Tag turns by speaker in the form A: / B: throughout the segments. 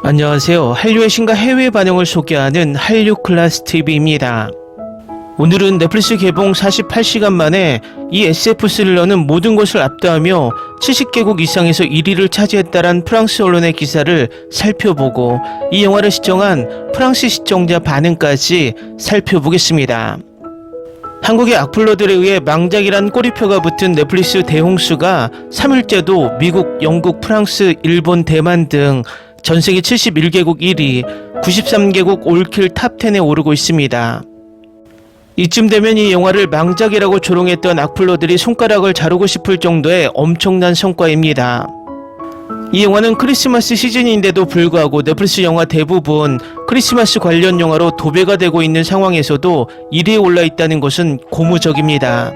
A: 안녕하세요. 한류의 신과 해외 반영을 소개하는 한류클래스TV입니다. 오늘은 넷플릭스 개봉 48시간 만에 이 SF 스릴러는 모든 것을 압도하며 70개국 이상에서 1위를 차지했다란 프랑스 언론의 기사를 살펴보고 이 영화를 시청한 프랑스 시청자 반응까지 살펴보겠습니다. 한국의 악플러들에 의해 망작이란 꼬리표가 붙은 넷플릭스 대홍수가 3일째도 미국, 영국, 프랑스, 일본, 대만 등 전세계 71개국 1위, 93개국 올킬 탑10에 오르고 있습니다. 이쯤 되면 이 영화를 망작이라고 조롱했던 악플러들이 손가락을 자르고 싶을 정도의 엄청난 성과입니다. 이 영화는 크리스마스 시즌인데도 불구하고 넷플릭스 영화 대부분 크리스마스 관련 영화로 도배가 되고 있는 상황에서도 1위에 올라 있다는 것은 고무적입니다.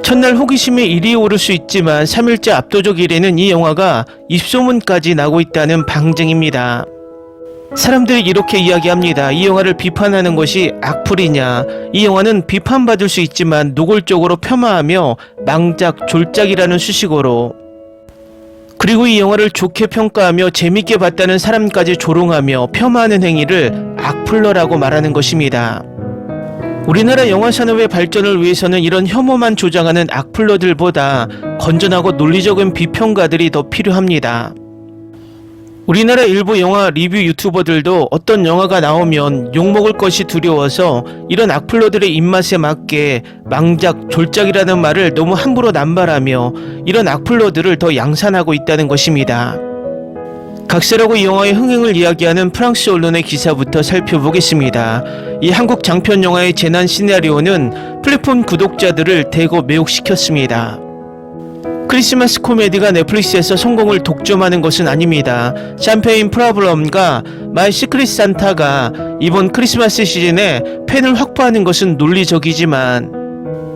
A: 첫날 호기심에 1위에 오를 수 있지만 3일째 압도적 1위는 이 영화가 입소문까지 나고 있다는 방증입니다. 사람들이 이렇게 이야기합니다. 이 영화를 비판하는 것이 악플이냐? 이 영화는 비판받을 수 있지만 노골적으로 폄하하며 망작, 졸작이라는 수식어로, 그리고 이 영화를 좋게 평가하며 재밌게 봤다는 사람까지 조롱하며 폄하하는 행위를 악플러라고 말하는 것입니다. 우리나라 영화 산업의 발전을 위해서는 이런 혐오만 조장하는 악플러들보다 건전하고 논리적인 비평가들이 더 필요합니다. 우리나라 일부 영화 리뷰 유튜버들도 어떤 영화가 나오면 욕먹을 것이 두려워서 이런 악플러들의 입맛에 맞게 망작, 졸작이라는 말을 너무 함부로 남발하며 이런 악플러들을 더 양산하고 있다는 것입니다. 각설하고 이 영화의 흥행을 이야기하는 프랑스 언론의 기사부터 살펴보겠습니다. 이 한국 장편 영화의 재난 시나리오는 플랫폼 구독자들을 대거 매혹시켰습니다. 크리스마스 코미디가 넷플릭스에서 성공을 독점하는 것은 아닙니다. 샴페인 프라블럼과 마이 시크릿 산타가 이번 크리스마스 시즌에 팬을 확보하는 것은 논리적이지만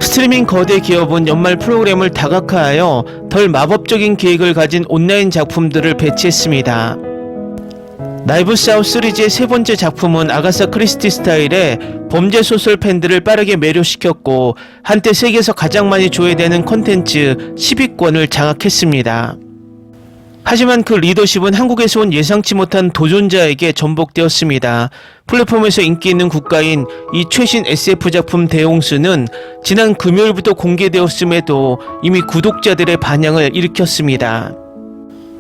A: 스트리밍 거대 기업은 연말 프로그램을 다각화하여 덜 마법적인 계획을 가진 온라인 작품들을 배치했습니다. 나이브스 아웃 시리즈의 세 번째 작품은 아가사 크리스티 스타일의 범죄 소설 팬들을 빠르게 매료시켰고 한때 세계에서 가장 많이 조회되는 콘텐츠 10위권을 장악했습니다. 하지만 그 리더십은 한국에서 온 예상치 못한 도전자에게 전복되었습니다. 플랫폼에서 인기 있는 국가인 이 최신 SF 작품 대홍수는 지난 금요일부터 공개되었음에도 이미 구독자들의 반향을 일으켰습니다.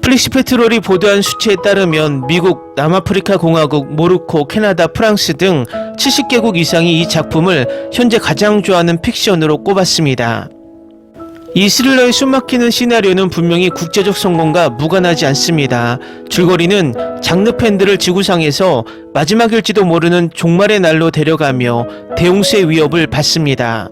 A: 플릭스 페트롤이 보도한 수치에 따르면 미국, 남아프리카 공화국, 모로코, 캐나다, 프랑스 등 70개국 이상이 이 작품을 현재 가장 좋아하는 픽션으로 꼽았습니다. 이 스릴러의 숨막히는 시나리오는 분명히 국제적 성공과 무관하지 않습니다. 줄거리는 장르 팬들을 지구상에서 마지막일지도 모르는 종말의 날로 데려가며 대홍수의 위협을 받습니다.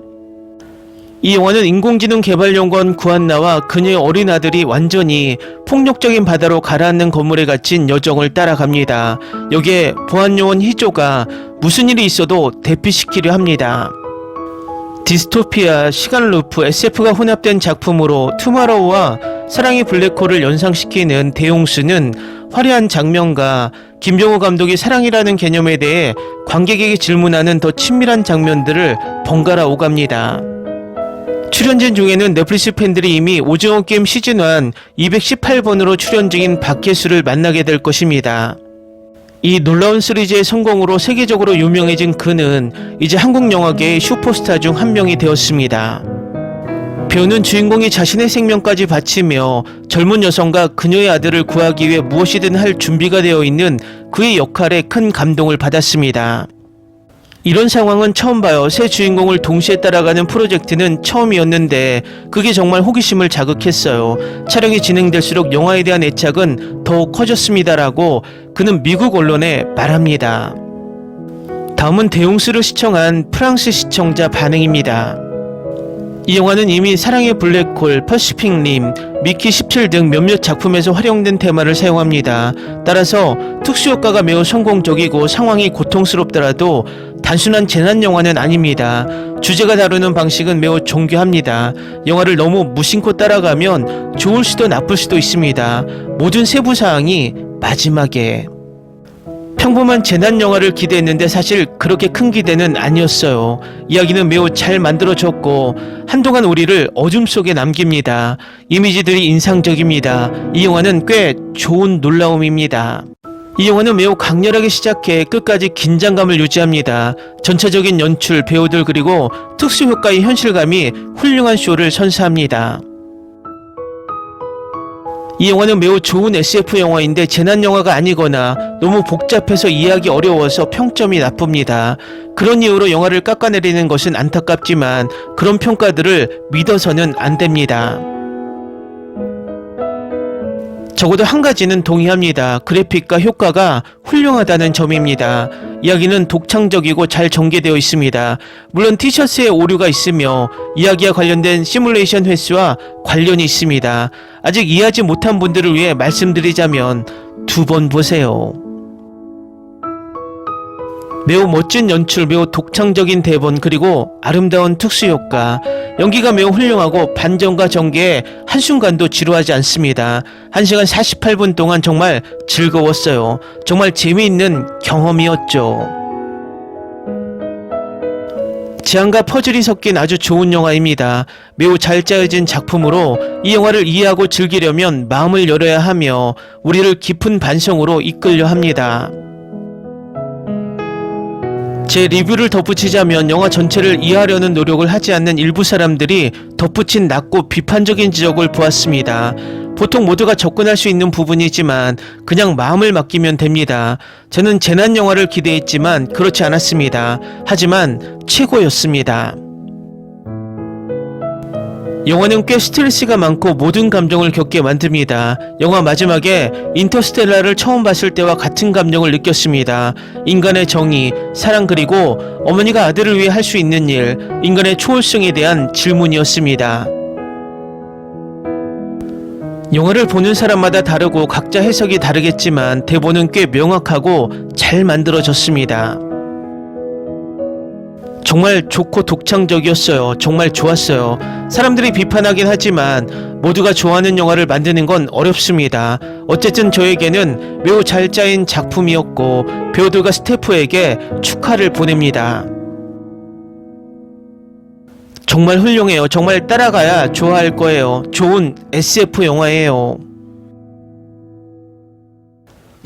A: 이 영화는 인공지능 개발연구원 구한나와 그녀의 어린 아들이 완전히 폭력적인 바다로 가라앉는 건물에 갇힌 여정을 따라갑니다. 여기에 보안요원 희조가 무슨 일이 있어도 대피시키려 합니다. 디스토피아, 시간 루프, SF가 혼합된 작품으로 투마로우와 사랑의 블랙홀을 연상시키는 대홍수는 화려한 장면과 김정호 감독이 사랑이라는 개념에 대해 관객에게 질문하는 더 친밀한 장면들을 번갈아 오갑니다. 출연진 중에는 넷플릭스 팬들이 이미 오징어 게임 시즌1 218번으로 출연 중인 박혜수를 만나게 될 것입니다. 이 놀라운 시리즈의 성공으로 세계적으로 유명해진 그는 이제 한국 영화계의 슈퍼스타 중 한 명이 되었습니다. 배우는 주인공이 자신의 생명까지 바치며 젊은 여성과 그녀의 아들을 구하기 위해 무엇이든 할 준비가 되어 있는 그의 역할에 큰 감동을 받았습니다. 이런 상황은 처음 봐요. 새 주인공을 동시에 따라가는 프로젝트는 처음이었는데 그게 정말 호기심을 자극했어요. 촬영이 진행될수록 영화에 대한 애착은 더욱 커졌습니다라고 그는 미국 언론에 말합니다. 다음은 대홍수를 시청한 프랑스 시청자 반응입니다. 이 영화는 이미 사랑의 블랙홀, 퍼시픽 림, 미키 17 등 몇몇 작품에서 활용된 테마를 사용합니다. 따라서 특수효과가 매우 성공적이고 상황이 고통스럽더라도 단순한 재난 영화는 아닙니다. 주제가 다루는 방식은 매우 정교합니다. 영화를 너무 무심코 따라가면 좋을 수도 나쁠 수도 있습니다. 모든 세부사항이 마지막에. 평범한 재난 영화를 기대했는데 사실 그렇게 큰 기대는 아니었어요. 이야기는 매우 잘 만들어졌고 한동안 우리를 어둠 속에 남깁니다. 이미지들이 인상적입니다. 이 영화는 꽤 좋은 놀라움입니다. 이 영화는 매우 강렬하게 시작해 끝까지 긴장감을 유지합니다. 전체적인 연출, 배우들 그리고 특수효과의 현실감이 훌륭한 쇼를 선사합니다. 이 영화는 매우 좋은 SF 영화인데 재난 영화가 아니거나 너무 복잡해서 이해하기 어려워서 평점이 나쁩니다. 그런 이유로 영화를 깎아내리는 것은 안타깝지만 그런 평가들을 믿어서는 안 됩니다. 적어도 한 가지는 동의합니다. 그래픽과 효과가 훌륭하다는 점입니다. 이야기는 독창적이고 잘 전개되어 있습니다. 물론 티셔츠에 오류가 있으며 이야기와 관련된 시뮬레이션 횟수와 관련이 있습니다. 아직 이해하지 못한 분들을 위해 말씀드리자면 2번 보세요. 매우 멋진 연출, 매우 독창적인 대본, 그리고 아름다운 특수효과, 연기가 매우 훌륭하고 반전과 전개에 한순간도 지루하지 않습니다. 1시간 48분 동안 정말 즐거웠어요. 정말 재미있는 경험이었죠. 재앙과 퍼즐이 섞인 아주 좋은 영화입니다. 매우 잘 짜여진 작품으로 이 영화를 이해하고 즐기려면 마음을 열어야 하며 우리를 깊은 반성으로 이끌려 합니다. 제 리뷰를 덧붙이자면 영화 전체를 이해하려는 노력을 하지 않는 일부 사람들이 덧붙인 낮고 비판적인 지적을 보았습니다. 보통 모두가 접근할 수 있는 부분이지만 그냥 마음을 맡기면 됩니다. 저는 재난 영화를 기대했지만 그렇지 않았습니다. 하지만 최고였습니다. 영화는 꽤 스트레스가 많고 모든 감정을 겪게 만듭니다. 영화 마지막에 인터스텔라를 처음 봤을 때와 같은 감정을 느꼈습니다. 인간의 정의, 사랑 그리고 어머니가 아들을 위해 할 수 있는 일, 인간의 초월성에 대한 질문이었습니다. 영화를 보는 사람마다 다르고 각자 해석이 다르겠지만 대본은 꽤 명확하고 잘 만들어졌습니다. 정말 좋고 독창적이었어요. 정말 좋았어요. 사람들이 비판하긴 하지만 모두가 좋아하는 영화를 만드는 건 어렵습니다. 어쨌든 저에게는 매우 잘 짜인 작품이었고 배우들과 스태프에게 축하를 보냅니다. 정말 훌륭해요. 정말 따라가야 좋아할 거예요. 좋은 SF 영화예요.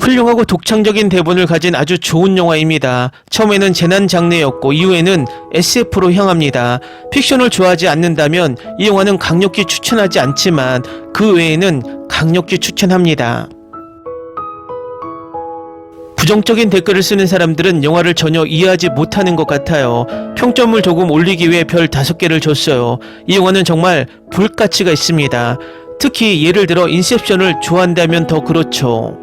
A: 훌륭하고 독창적인 대본을 가진 아주 좋은 영화입니다. 처음에는 재난 장르였고 이후에는 SF로 향합니다. 픽션을 좋아하지 않는다면 이 영화는 강력히 추천하지 않지만 그 외에는 강력히 추천합니다. 부정적인 댓글을 쓰는 사람들은 영화를 전혀 이해하지 못하는 것 같아요. 평점을 조금 올리기 위해 별 5개를 줬어요. 이 영화는 정말 볼 가치가 있습니다. 특히 예를 들어 인셉션을 좋아한다면 더 그렇죠.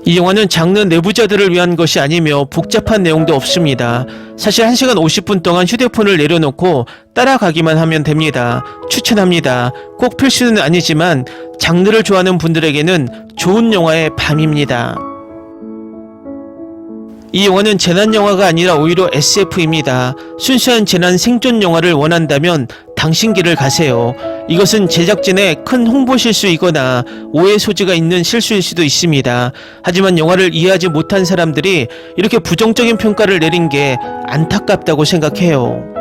A: 이 영화는 장르 내부자들을 위한 것이 아니며 복잡한 내용도 없습니다. 사실 1시간 50분 동안 휴대폰을 내려놓고 따라가기만 하면 됩니다. 추천합니다. 꼭 필수는 아니지만 장르를 좋아하는 분들에게는 좋은 영화의 밤입니다. 이 영화는 재난 영화가 아니라 오히려 SF입니다. 순수한 재난 생존 영화를 원한다면 당신 길을 가세요. 이것은 제작진의 큰 홍보 실수이거나 오해 소지가 있는 실수일 수도 있습니다. 하지만 영화를 이해하지 못한 사람들이 이렇게 부정적인 평가를 내린 게 안타깝다고 생각해요.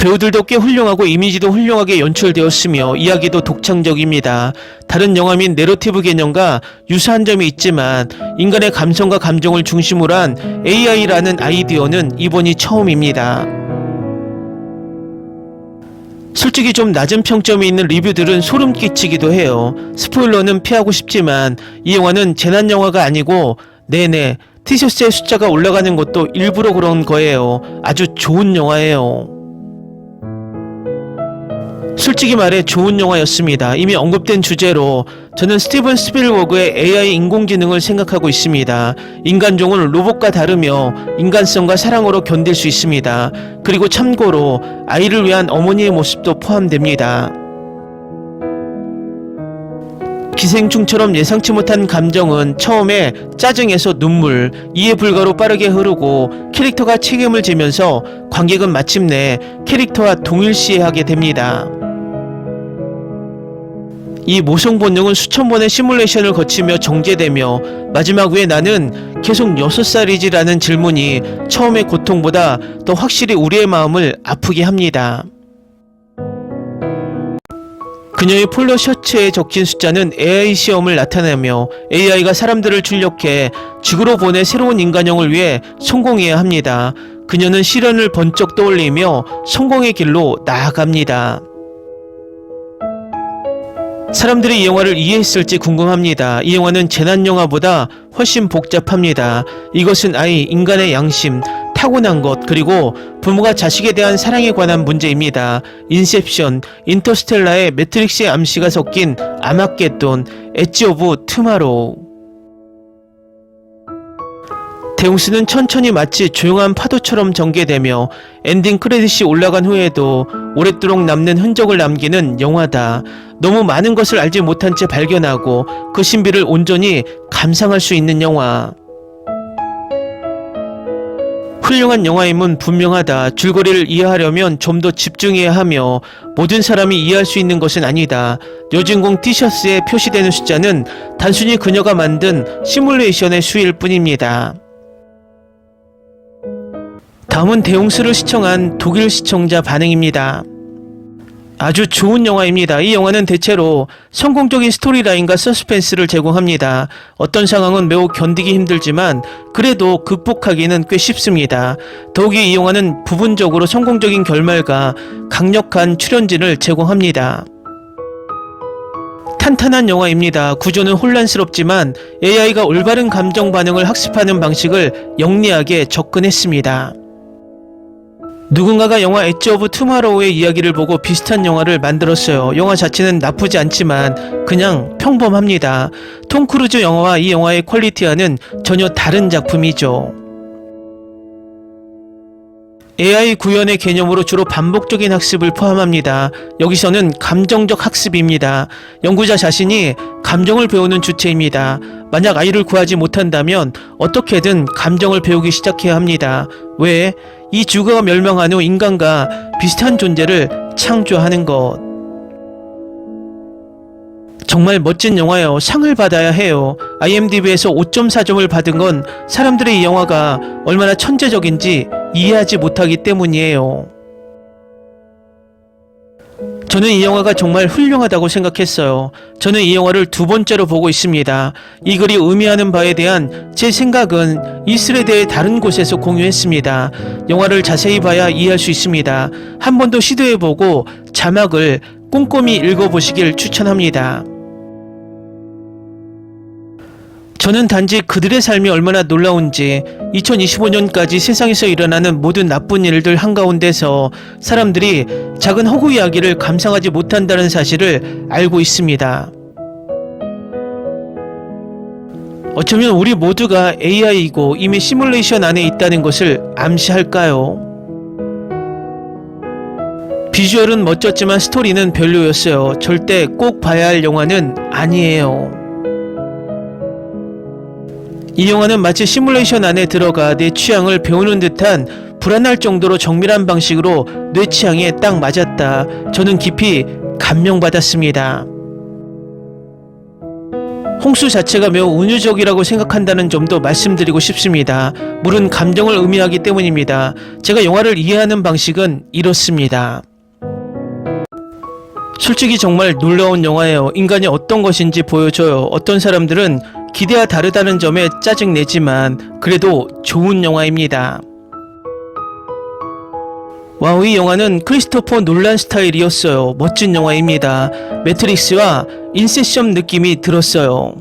A: 배우들도 꽤 훌륭하고 이미지도 훌륭하게 연출되었으며 이야기도 독창적입니다. 다른 영화 및 내러티브 개념과 유사한 점이 있지만 인간의 감성과 감정을 중심으로 한 AI라는 아이디어는 이번이 처음입니다. 솔직히 좀 낮은 평점이 있는 리뷰들은 소름 끼치기도 해요. 스포일러는 피하고 싶지만 이 영화는 재난 영화가 아니고 네네 티셔츠의 숫자가 올라가는 것도 일부러 그런 거예요. 아주 좋은 영화예요. 솔직히 말해 좋은 영화였습니다. 이미 언급된 주제로 저는 스티븐 스필버그의 AI 인공지능을 생각하고 있습니다. 인간종은 로봇과 다르며 인간성과 사랑으로 견딜 수 있습니다. 그리고 참고로 아이를 위한 어머니의 모습도 포함됩니다. 기생충처럼 예상치 못한 감정은 처음에 짜증에서 눈물, 이해 불가로 빠르게 흐르고 캐릭터가 책임을 지면서 관객은 마침내 캐릭터와 동일시하게 됩니다. 이 모성 본능은 수천 번의 시뮬레이션을 거치며 정제되며 마지막 왜 나는 계속 6살이지? 라는 질문이 처음의 고통보다 더 확실히 우리의 마음을 아프게 합니다. 그녀의 폴로 셔츠에 적힌 숫자는 AI 시험을 나타내며 AI가 사람들을 출력해 지구로 보내 새로운 인간형을 위해 성공해야 합니다. 그녀는 시련을 번쩍 떠올리며 성공의 길로 나아갑니다. 사람들이 이 영화를 이해했을지 궁금합니다. 이 영화는 재난영화보다 훨씬 복잡합니다. 이것은 아이, 인간의 양심, 타고난 것, 그리고 부모가 자식에 대한 사랑에 관한 문제입니다. 인셉션, 인터스텔라의 매트릭스의 암시가 섞인 아마겟돈, 엣지 오브 투마로우. 대웅스는 천천히 마치 조용한 파도처럼 전개되며 엔딩 크레딧이 올라간 후에도 오랫도록 남는 흔적을 남기는 영화다. 너무 많은 것을 알지 못한 채 발견하고 그 신비를 온전히 감상할 수 있는 영화. 훌륭한 영화임은 분명하다. 줄거리를 이해하려면 좀 더 집중해야 하며 모든 사람이 이해할 수 있는 것은 아니다. 여주인공 티셔츠에 표시되는 숫자는 단순히 그녀가 만든 시뮬레이션의 수일 뿐입니다. 다음은 대웅스를 시청한 독일 시청자 반응입니다. 아주 좋은 영화입니다. 이 영화는 대체로 성공적인 스토리라인과 서스펜스를 제공합니다. 어떤 상황은 매우 견디기 힘들지만 그래도 극복하기는 꽤 쉽습니다. 더욱이 이 영화는 부분적으로 성공적인 결말과 강력한 출연진을 제공합니다. 탄탄한 영화입니다. 구조는 혼란스럽지만 AI가 올바른 감정 반응을 학습하는 방식을 영리하게 접근했습니다. 누군가가 영화 엣지 오브 투마로우의 이야기를 보고 비슷한 영화를 만들었어요. 영화 자체는 나쁘지 않지만 그냥 평범합니다. 톰 크루즈 영화와 이 영화의 퀄리티와는 전혀 다른 작품이죠. AI 구현의 개념으로 주로 반복적인 학습을 포함합니다. 여기서는 감정적 학습입니다. 연구자 자신이 감정을 배우는 주체입니다. 만약 아이를 구하지 못한다면 어떻게든 감정을 배우기 시작해야 합니다. 왜? 이 지구가 멸망한 후 인간과 비슷한 존재를 창조하는 것. 정말 멋진 영화예요. 상을 받아야 해요. IMDb에서 5.4점을 받은 건 사람들이 이 영화가 얼마나 천재적인지 이해하지 못하기 때문이에요. 저는 이 영화가 정말 훌륭하다고 생각했어요. 저는 이 영화를 두 번째로 보고 있습니다. 이 글이 의미하는 바에 대한 제 생각은 이 스레드의 다른 곳에서 공유했습니다. 영화를 자세히 봐야 이해할 수 있습니다. 한 번 더 시도해보고 자막을 꼼꼼히 읽어보시길 추천합니다. 저는 단지 그들의 삶이 얼마나 놀라운지 2025년까지 세상에서 일어나는 모든 나쁜 일들 한가운데서 사람들이 작은 허구 이야기를 감상하지 못한다는 사실을 알고 있습니다. 어쩌면 우리 모두가 AI이고 이미 시뮬레이션 안에 있다는 것을 암시할까요? 비주얼은 멋졌지만 스토리는 별로였어요. 절대 꼭 봐야 할 영화는 아니에요. 이 영화는 마치 시뮬레이션 안에 들어가 내 취향을 배우는 듯한 불안할 정도로 정밀한 방식으로 내 취향에 딱 맞았다. 저는 깊이 감명받았습니다. 홍수 자체가 매우 은유적이라고 생각한다는 점도 말씀드리고 싶습니다. 물은 감정을 의미하기 때문입니다. 제가 영화를 이해하는 방식은 이렇습니다. 솔직히 정말 놀라운 영화예요. 인간이 어떤 것인지 보여줘요. 어떤 사람들은 기대와 다르다는 점에 짜증내지만 그래도 좋은 영화입니다. 와우, 이 영화는 크리스토퍼 놀란 스타일이었어요. 멋진 영화입니다. 매트릭스와 인셉션 느낌이 들었어요.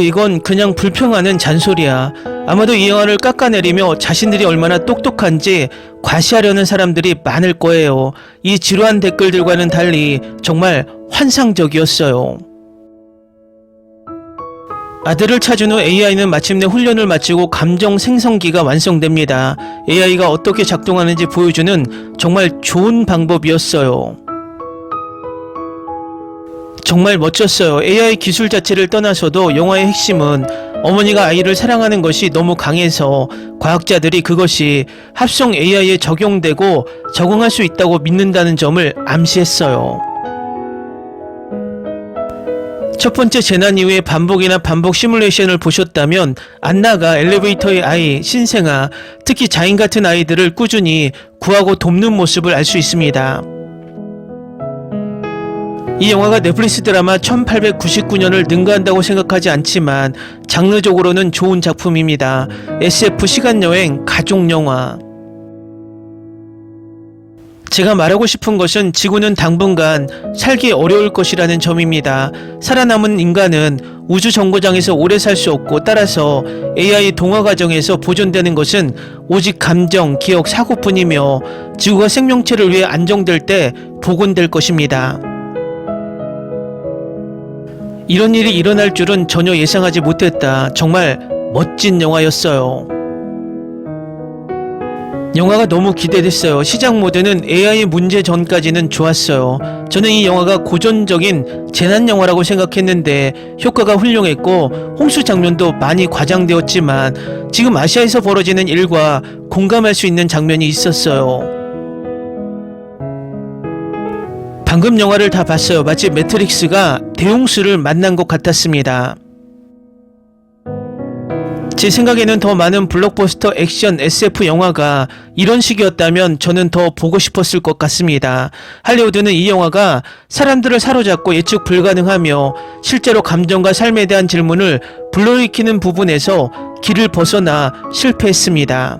A: 이건 그냥 불평하는 잔소리야. 아마도 이 영화를 깎아내리며 자신들이 얼마나 똑똑한지 과시하려는 사람들이 많을 거예요. 이 지루한 댓글들과는 달리 정말 환상적이었어요. 아들을 찾은 후 AI는 마침내 훈련을 마치고 감정 생성기가 완성됩니다. AI가 어떻게 작동하는지 보여주는 정말 좋은 방법이었어요. 정말 멋졌어요. AI 기술 자체를 떠나서도 영화의 핵심은 어머니가 아이를 사랑하는 것이 너무 강해서 과학자들이 그것이 합성 AI에 적용되고 적응할 수 있다고 믿는다는 점을 암시했어요. 첫 번째 재난 이후의 반복이나 반복 시뮬레이션을 보셨다면 안나가 엘리베이터의 아이, 신생아, 특히 자인 같은 아이들을 꾸준히 구하고 돕는 모습을 알 수 있습니다. 이 영화가 넷플릭스 드라마 1899년을 능가한다고 생각하지 않지만 장르적으로는 좋은 작품입니다. SF 시간여행 가족영화. 제가 말하고 싶은 것은 지구는 당분간 살기 어려울 것이라는 점입니다. 살아남은 인간은 우주 정거장에서 오래 살 수 없고, 따라서 AI 동화 과정에서 보존되는 것은 오직 감정, 기억, 사고뿐이며 지구가 생명체를 위해 안정될 때 복원될 것입니다. 이런 일이 일어날 줄은 전혀 예상하지 못했다. 정말 멋진 영화였어요. 영화가 너무 기대됐어요. 시작 모드는 AI 문제 전까지는 좋았어요. 저는 이 영화가 고전적인 재난 영화라고 생각했는데 효과가 훌륭했고, 홍수 장면도 많이 과장되었지만 지금 아시아에서 벌어지는 일과 공감할 수 있는 장면이 있었어요. 방금 영화를 다 봤어요. 마치 매트릭스가 대홍수를 만난 것 같았습니다. 제 생각에는 더 많은 블록버스터 액션 SF 영화가 이런 식이었다면 저는 더 보고 싶었을 것 같습니다. 할리우드는 이 영화가 사람들을 사로잡고 예측 불가능하며 실제로 감정과 삶에 대한 질문을 불러일으키는 부분에서 길을 벗어나 실패했습니다.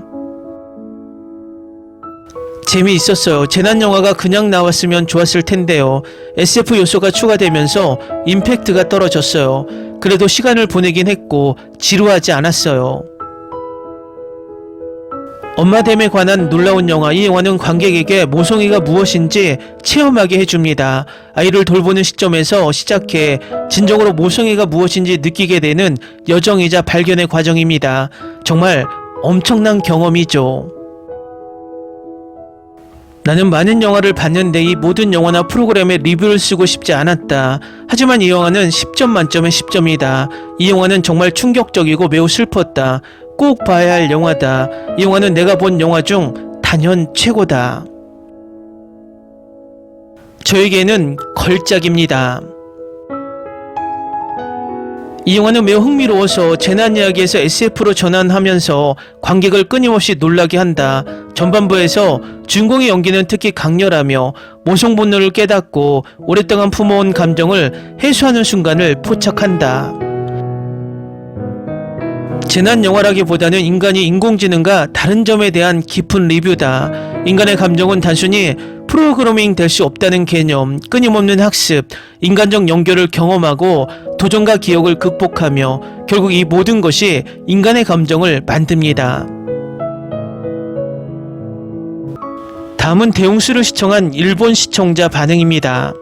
A: 재미있었어요. 재난영화가 그냥 나왔으면 좋았을 텐데요. SF 요소가 추가되면서 임팩트가 떨어졌어요. 그래도 시간을 보내긴 했고 지루하지 않았어요. 엄마됨에 관한 놀라운 영화. 이 영화는 관객에게 모성애가 무엇인지 체험하게 해줍니다. 아이를 돌보는 시점에서 시작해 진정으로 모성애가 무엇인지 느끼게 되는 여정이자 발견의 과정입니다. 정말 엄청난 경험이죠. 나는 많은 영화를 봤는데 이 모든 영화나 프로그램에 리뷰를 쓰고 싶지 않았다. 하지만 이 영화는 10점 만점에 10점이다. 이 영화는 정말 충격적이고 매우 슬펐다. 꼭 봐야 할 영화다. 이 영화는 내가 본 영화 중 단연 최고다. 저에게는 걸작입니다. 이 영화는 매우 흥미로워서 재난 이야기에서 SF로 전환하면서 관객을 끊임없이 놀라게 한다. 전반부에서 주인공의 연기는 특히 강렬하며 모성 본능을 깨닫고 오랫동안 품어온 감정을 해소하는 순간을 포착한다. 재난 영화라기보다는 인간이 인공지능과 다른 점에 대한 깊은 리뷰다. 인간의 감정은 단순히 프로그래밍 될 수 없다는 개념, 끊임없는 학습, 인간적 연결을 경험하고 도전과 기억을 극복하며 결국 이 모든 것이 인간의 감정을 만듭니다. 다음은 대홍수를 시청한 일본 시청자 반응입니다.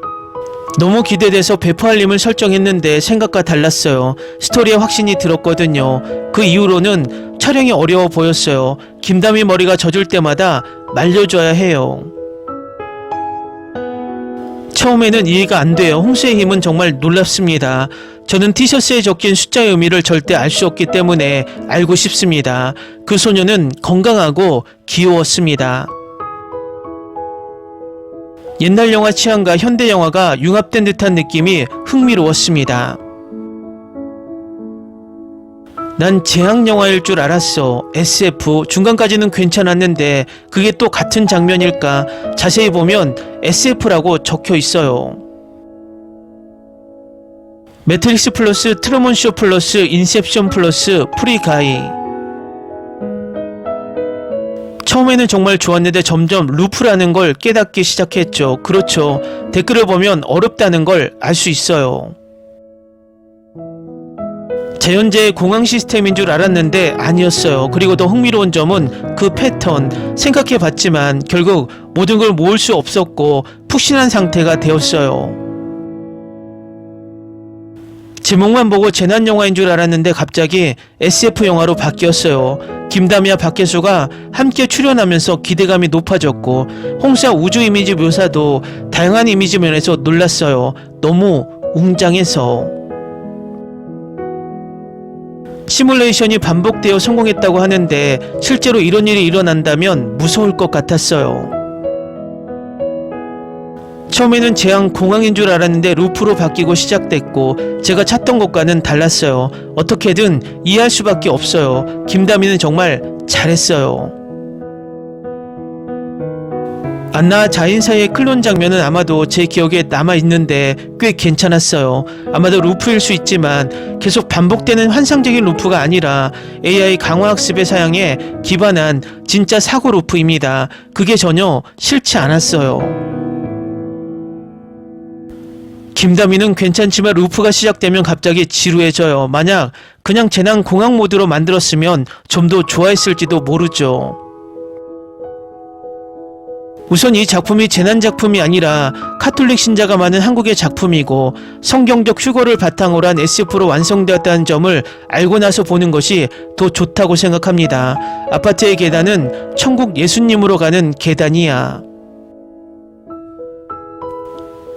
A: 너무 기대돼서 배포 알림을 설정했는데 생각과 달랐어요. 스토리에 확신이 들었거든요. 그 이후로는 촬영이 어려워 보였어요. 김다미 머리가 젖을 때마다 말려줘야 해요. 처음에는 이해가 안 돼요. 홍수의 힘은 정말 놀랍습니다. 저는 티셔츠에 적힌 숫자의 의미를 절대 알 수 없기 때문에 알고 싶습니다. 그 소녀는 건강하고 귀여웠습니다. 옛날 영화 취향과 현대 영화가 융합된 듯한 느낌이 흥미로웠습니다. 난 재앙 영화일 줄 알았어. SF 중간까지는 괜찮았는데 그게 또 같은 장면일까? 자세히 보면 SF라고 적혀 있어요. 매트릭스 플러스 트루먼 쇼 플러스 인셉션 플러스 프리가이. 처음에는 정말 좋았는데 점점 루프라는 걸 깨닫기 시작했죠. 그렇죠. 댓글을 보면 어렵다는 걸 알 수 있어요. 자연재해 공항 시스템인 줄 알았는데 아니었어요. 그리고 더 흥미로운 점은 그 패턴. 생각해봤지만 결국 모든 걸 모을 수 없었고 푹신한 상태가 되었어요. 제목만 보고 재난영화인 줄 알았는데 갑자기 SF 영화로 바뀌었어요. 김다미와 박혜수가 함께 출연하면서 기대감이 높아졌고 홍수와 우주 이미지 묘사도 다양한 이미지 면에서 놀랐어요. 너무 웅장해서. 시뮬레이션이 반복되어 성공했다고 하는데 실제로 이런 일이 일어난다면 무서울 것 같았어요. 처음에는 재앙 공항인 줄 알았는데 루프로 바뀌고 시작됐고 제가 찾던 것과는 달랐어요. 어떻게든 이해할 수밖에 없어요. 김다미는 정말 잘했어요. 안나와 자인 사이의 클론 장면은 아마도 제 기억에 남아있는데 꽤 괜찮았어요. 아마도 루프일 수 있지만 계속 반복되는 환상적인 루프가 아니라 AI 강화학습의 사양에 기반한 진짜 사고 루프입니다. 그게 전혀 싫지 않았어요. 김다미는 괜찮지만 루프가 시작되면 갑자기 지루해져요. 만약 그냥 재난 공학 모드로 만들었으면 좀 더 좋아했을지도 모르죠. 우선 이 작품이 재난작품이 아니라 카톨릭 신자가 많은 한국의 작품이고 성경적 휴거를 바탕으로 한 SF로 완성되었다는 점을 알고 나서 보는 것이 더 좋다고 생각합니다. 아파트의 계단은 천국 예수님으로 가는 계단이야.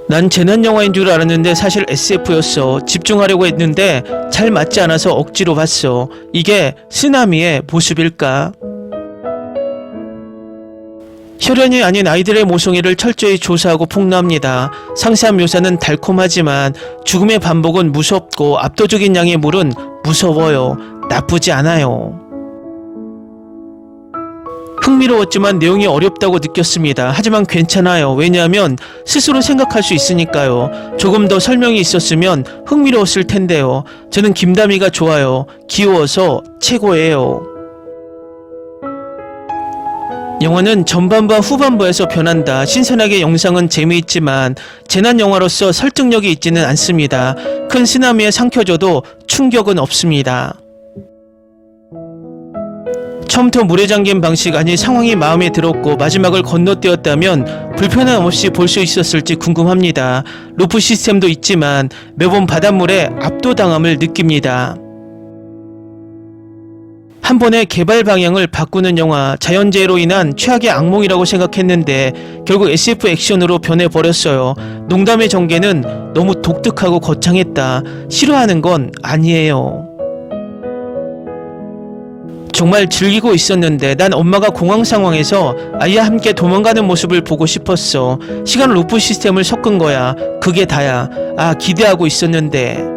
A: 난 재난영화인 줄 알았는데 사실 SF였어. 집중하려고 했는데 잘 맞지 않아서 억지로 봤어. 이게 쓰나미의 모습일까? 혈연이 아닌 아이들의 모성애를 철저히 조사하고 폭로합니다. 상세한 묘사는 달콤하지만 죽음의 반복은 무섭고 압도적인 양의 물은 무서워요. 나쁘지 않아요. 흥미로웠지만 내용이 어렵다고 느꼈습니다. 하지만 괜찮아요. 왜냐하면 스스로 생각할 수 있으니까요. 조금 더 설명이 있었으면 흥미로웠을 텐데요. 저는 김다미가 좋아요. 귀여워서 최고예요. 영화는 전반부와 후반부에서 변한다. 신선하게 영상은 재미있지만 재난 영화로서 설득력이 있지는 않습니다. 큰 쓰나미에 삼켜져도 충격은 없습니다. 처음부터 물에 잠긴 방식 아니 상황이 마음에 들었고 마지막을 건너뛰었다면 불편함 없이 볼 수 있었을지 궁금합니다. 루프 시스템도 있지만 매번 바닷물에 압도당함을 느낍니다. 한 번에 개발 방향을 바꾸는 영화, 자연재해로 인한 최악의 악몽이라고 생각했는데 결국 SF 액션으로 변해버렸어요. 농담의 전개는 너무 독특하고 거창했다. 싫어하는 건 아니에요. 정말 즐기고 있었는데 난 엄마가 공황 상황에서 아이와 함께 도망가는 모습을 보고 싶었어. 시간 루프 시스템을 섞은 거야. 그게 다야. 아, 기대하고 있었는데.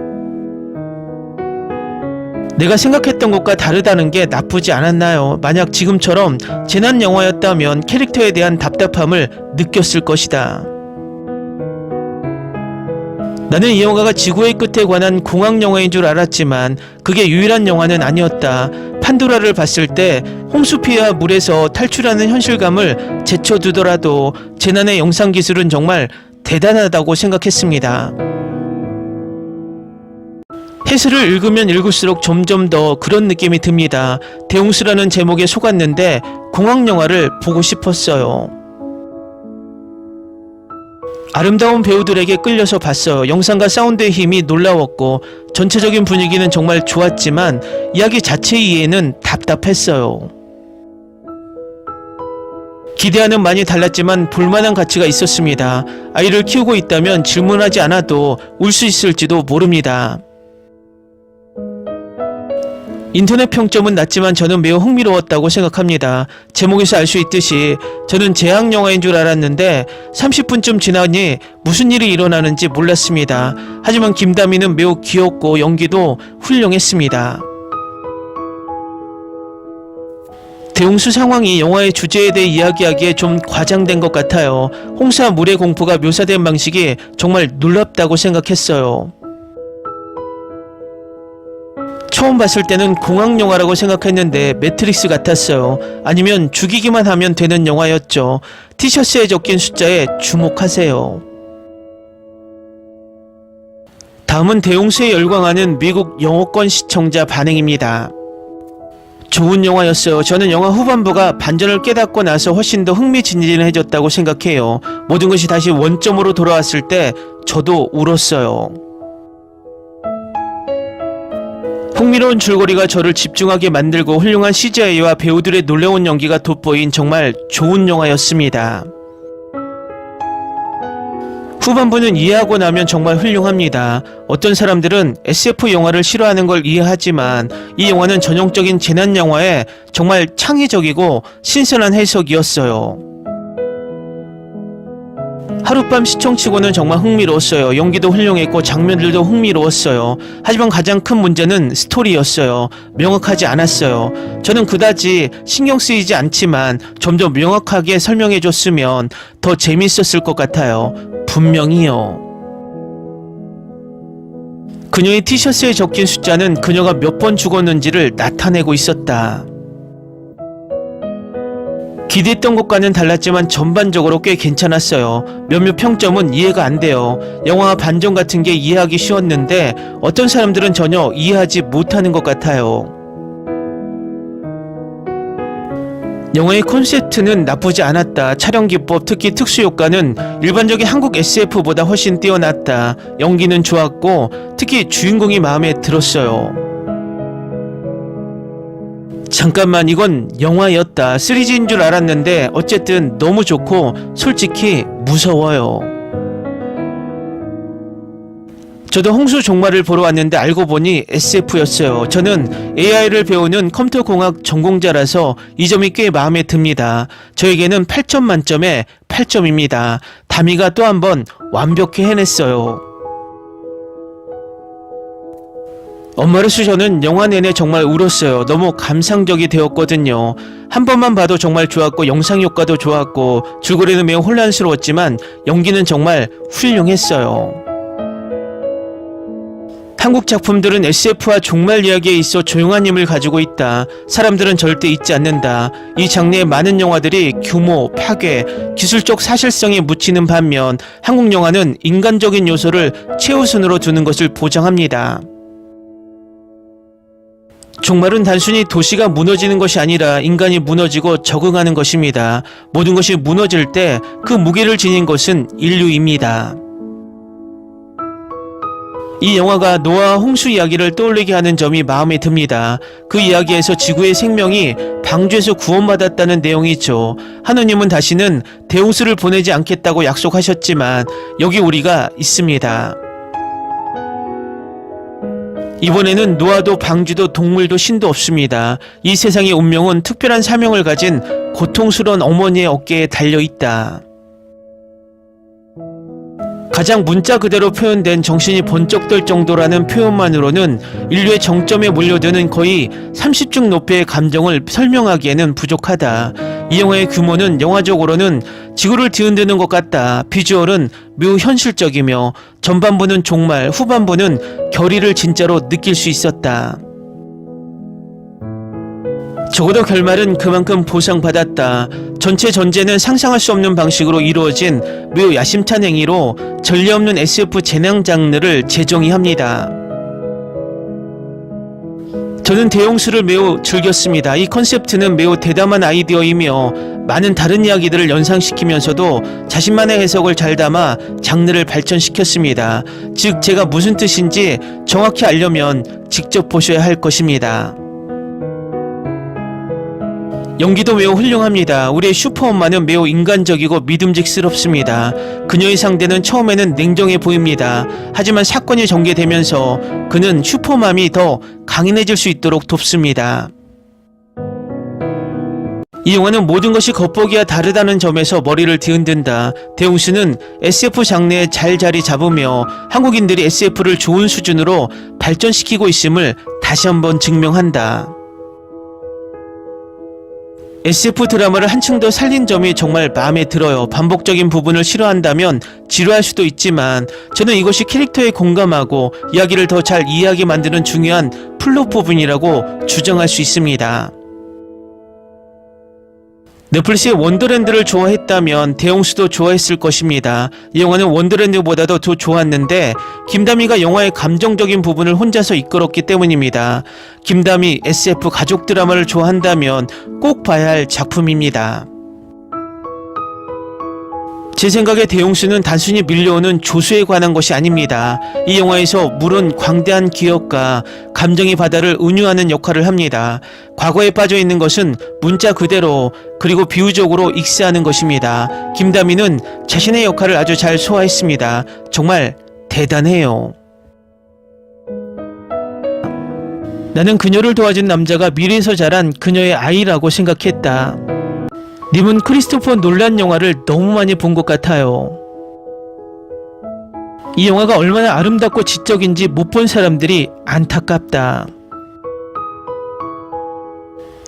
A: 내가 생각했던 것과 다르다는 게 나쁘지 않았나요? 만약 지금처럼 재난 영화였다면 캐릭터에 대한 답답함을 느꼈을 것이다. 나는 이 영화가 지구의 끝에 관한 공황 영화인 줄 알았지만 그게 유일한 영화는 아니었다. 판도라를 봤을 때 홍수 피해와 물에서 탈출하는 현실감을 제쳐두더라도 재난의 영상 기술은 정말 대단하다고 생각했습니다. 해설을 읽으면 읽을수록 점점 더 그런 느낌이 듭니다. 대홍수라는 제목에 속았는데 공황 영화를 보고 싶었어요. 아름다운 배우들에게 끌려서 봤어요. 영상과 사운드의 힘이 놀라웠고 전체적인 분위기는 정말 좋았지만 이야기 자체의 이해는 답답했어요. 기대와는 많이 달랐지만 볼만한 가치가 있었습니다. 아이를 키우고 있다면 질문하지 않아도 울 수 있을지도 모릅니다. 인터넷 평점은 낮지만 저는 매우 흥미로웠다고 생각합니다. 제목에서 알 수 있듯이 저는 재앙 영화인 줄 알았는데 30분쯤 지나니 무슨 일이 일어나는지 몰랐습니다. 하지만 김다미는 매우 귀엽고 연기도 훌륭했습니다. 대홍수 상황이 영화의 주제에 대해 이야기하기에 좀 과장된 것 같아요. 홍수와 물의 공포가 묘사된 방식이 정말 놀랍다고 생각했어요. 처음 봤을 때는 공황 영화라고 생각했는데 매트릭스 같았어요. 아니면 죽이기만 하면 되는 영화였죠. 티셔츠에 적힌 숫자에 주목하세요. 다음은 대홍수에 열광하는 미국 영어권 시청자 반응입니다. 좋은 영화였어요. 저는 영화 후반부가 반전을 깨닫고 나서 훨씬 더 흥미진진해졌다고 생각해요. 모든 것이 다시 원점으로 돌아왔을 때 저도 울었어요. 흥미로운 줄거리가 저를 집중하게 만들고 훌륭한 CGI와 배우들의 놀라운 연기가 돋보인 정말 좋은 영화였습니다. 후반부는 이해하고 나면 정말 훌륭합니다. 어떤 사람들은 SF 영화를 싫어하는 걸 이해하지만 이 영화는 전형적인 재난 영화에 정말 창의적이고 신선한 해석이었어요. 하룻밤 시청치고는 정말 흥미로웠어요. 연기도 훌륭했고 장면들도 흥미로웠어요. 하지만 가장 큰 문제는 스토리였어요. 명확하지 않았어요. 저는 그다지 신경 쓰이지 않지만 좀 더 명확하게 설명해줬으면 더 재밌었을 것 같아요. 분명히요. 그녀의 티셔츠에 적힌 숫자는 그녀가 몇 번 죽었는지를 나타내고 있었다. 기대했던 것과는 달랐지만 전반적으로 꽤 괜찮았어요. 몇몇 평점은 이해가 안 돼요. 영화 반전 같은 게 이해하기 쉬웠는데 어떤 사람들은 전혀 이해하지 못하는 것 같아요. 영화의 콘셉트는 나쁘지 않았다. 촬영 기법, 특히 특수 효과는 일반적인 한국 SF보다 훨씬 뛰어났다. 연기는 좋았고 특히 주인공이 마음에 들었어요. 잠깐만, 이건 영화였다. 3G인 줄 알았는데 어쨌든 너무 좋고 솔직히 무서워요. 저도 홍수 종말을 보러 왔는데 알고 보니 SF였어요. 저는 AI를 배우는 컴퓨터공학 전공자라서 이 점이 꽤 마음에 듭니다. 저에게는 8점 만점에 8점입니다. 다미가 또 한 번 완벽히 해냈어요. 엄마로서 저는 영화 내내 정말 울었어요. 너무 감상적이 되었거든요. 한 번만 봐도 정말 좋았고 영상 효과도 좋았고 줄거리는 매우 혼란스러웠지만 연기는 정말 훌륭했어요. 한국 작품들은 SF와 종말 이야기에 있어 조용한 힘을 가지고 있다. 사람들은 절대 잊지 않는다. 이 장르의 많은 영화들이 규모, 파괴, 기술적 사실성에 묻히는 반면 한국 영화는 인간적인 요소를 최우선으로 두는 것을 보장합니다. 종말은 단순히 도시가 무너지는 것이 아니라 인간이 무너지고 적응하는 것입니다. 모든 것이 무너질 때 그 무게를 지닌 것은 인류입니다. 이 영화가 노아와 홍수 이야기를 떠올리게 하는 점이 마음에 듭니다. 그 이야기에서 지구의 생명이 방주에서 구원받았다는 내용이 있죠. 하느님은 다시는 대홍수를 보내지 않겠다고 약속하셨지만 여기 우리가 있습니다. 이번에는 노아도 방주도 동물도 신도 없습니다. 이 세상의 운명은 특별한 사명을 가진 고통스러운 어머니의 어깨에 달려있다. 가장 문자 그대로 표현된 정신이 번쩍 들 정도라는 표현만으로는 인류의 정점에 몰려드는 거의 30중 높이의 감정을 설명하기에는 부족하다. 이 영화의 규모는 영화적으로는 지구를 뒤흔드는 것 같다. 비주얼은 매우 현실적이며 전반부는 종말, 후반부는 결의를 진짜로 느낄 수 있었다. 적어도 결말은 그만큼 보상받았다. 전체 전제는 상상할 수 없는 방식으로 이루어진 매우 야심찬 행위로 전례 없는 SF 재난 장르를 재정의합니다. 저는 대홍수를 매우 즐겼습니다. 이 컨셉트는 매우 대담한 아이디어이며 많은 다른 이야기들을 연상시키면서도 자신만의 해석을 잘 담아 장르를 발전시켰습니다. 즉, 제가 무슨 뜻인지 정확히 알려면 직접 보셔야 할 것입니다. 연기도 매우 훌륭합니다. 우리의 슈퍼엄마는 매우 인간적이고 믿음직스럽습니다. 그녀의 상대는 처음에는 냉정해 보입니다. 하지만 사건이 전개되면서 그는 슈퍼맘이 더 강인해질 수 있도록 돕습니다. 이 영화는 모든 것이 겉보기와 다르다는 점에서 머리를 뒤흔든다. 대홍수는 SF 장르에 잘 자리 잡으며 한국인들이 SF를 좋은 수준으로 발전시키고 있음을 다시 한번 증명한다. SF 드라마를 한층 더 살린 점이 정말 마음에 들어요. 반복적인 부분을 싫어한다면 지루할 수도 있지만 저는 이것이 캐릭터에 공감하고 이야기를 더 잘 이해하게 만드는 중요한 플롯 부분이라고 주장할 수 있습니다. 넷플릭스의 원더랜드를 좋아했다면 대홍수도 좋아했을 것입니다. 이 영화는 원더랜드보다도 더 좋았는데 김다미가 영화의 감정적인 부분을 혼자서 이끌었기 때문입니다. 김다미 SF 가족 드라마를 좋아한다면 꼭 봐야 할 작품입니다. 제 생각에 대홍수는 단순히 밀려오는 조수에 관한 것이 아닙니다. 이 영화에서 물은 광대한 기억과 감정의 바다를 은유하는 역할을 합니다. 과거에 빠져있는 것은 문자 그대로 그리고 비유적으로 익스하는 것입니다. 김다미는 자신의 역할을 아주 잘 소화했습니다. 정말 대단해요. 나는 그녀를 도와준 남자가 미래에서 자란 그녀의 아이라고 생각했다. 님은 크리스토퍼 놀란 영화를 너무 많이 본 것 같아요. 이 영화가 얼마나 아름답고 지적인지 못 본 사람들이 안타깝다.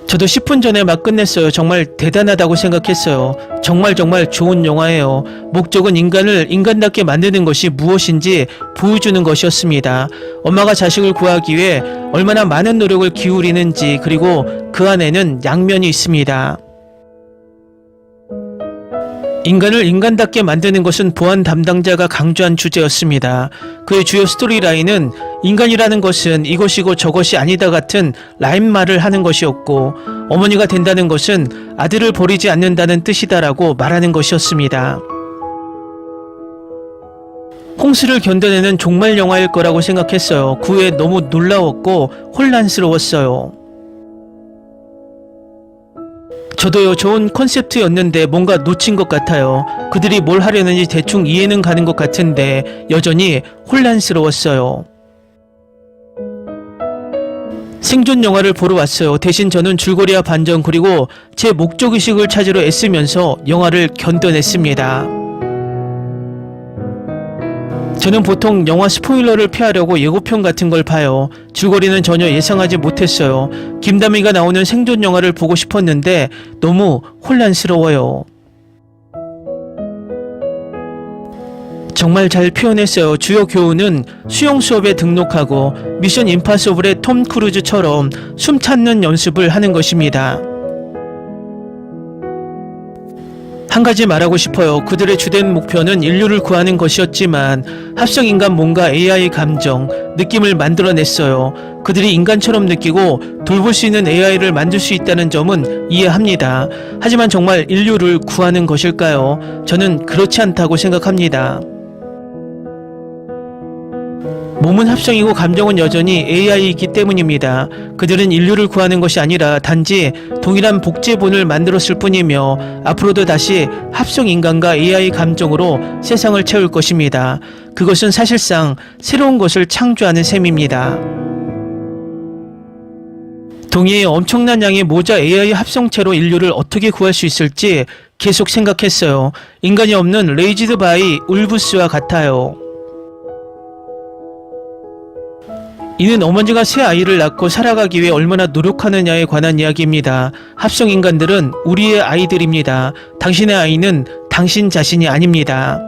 A: 저도 10분 전에 막 끝냈어요. 정말 대단하다고 생각했어요. 정말 좋은 영화예요. 목적은 인간을 인간답게 만드는 것이 무엇인지 보여주는 것이었습니다. 엄마가 자식을 구하기 위해 얼마나 많은 노력을 기울이는지, 그리고 그 안에는 양면이 있습니다. 인간을 인간답게 만드는 것은 보안 담당자가 강조한 주제였습니다. 그의 주요 스토리라인은 인간이라는 것은 이것이고 저것이 아니다 같은 라임말을 하는 것이었고, 어머니가 된다는 것은 아들을 버리지 않는다는 뜻이다라고 말하는 것이었습니다. 홍수를 견뎌내는 종말 영화일 거라고 생각했어요. 그 후에 너무 놀라웠고 혼란스러웠어요. 저도요, 좋은 컨셉트였는데 뭔가 놓친 것 같아요. 그들이 뭘 하려는지 대충 이해는 가는 것 같은데 여전히 혼란스러웠어요. 생존 영화를 보러 왔어요. 대신 저는 줄거리와 반전, 그리고 제 목적의식을 찾으러 애쓰면서 영화를 견뎌냈습니다. 저는 보통 영화 스포일러를 피하려고 예고편 같은 걸 봐요. 줄거리는 전혀 예상하지 못했어요. 김다미가 나오는 생존 영화를 보고 싶었는데 너무 혼란스러워요. 정말 잘 표현했어요. 주요 교훈은 수영 수업에 등록하고 미션 임파서블의 톰 크루즈처럼 숨 찾는 연습을 하는 것입니다. 한 가지 말하고 싶어요. 그들의 주된 목표는 인류를 구하는 것이었지만 합성인간 몸과 AI 감정, 느낌을 만들어냈어요. 그들이 인간처럼 느끼고 돌볼 수 있는 AI를 만들 수 있다는 점은 이해합니다. 하지만 정말 인류를 구하는 것일까요? 저는 그렇지 않다고 생각합니다. 몸은 합성이고 감정은 여전히 AI이기 때문입니다. 그들은 인류를 구하는 것이 아니라 단지 동일한 복제본을 만들었을 뿐이며 앞으로도 다시 합성인간과 AI 감정으로 세상을 채울 것입니다. 그것은 사실상 새로운 것을 창조하는 셈입니다. 동의의 엄청난 양의 모자 AI 합성체로 인류를 어떻게 구할 수 있을지 계속 생각했어요. 인간이 없는 레이지드 바이 울브스와 같아요. 이는 어머니가 새 아이를 낳고 살아가기 위해 얼마나 노력하느냐에 관한 이야기입니다. 합성인간들은 우리의 아이들입니다. 당신의 아이는 당신 자신이 아닙니다.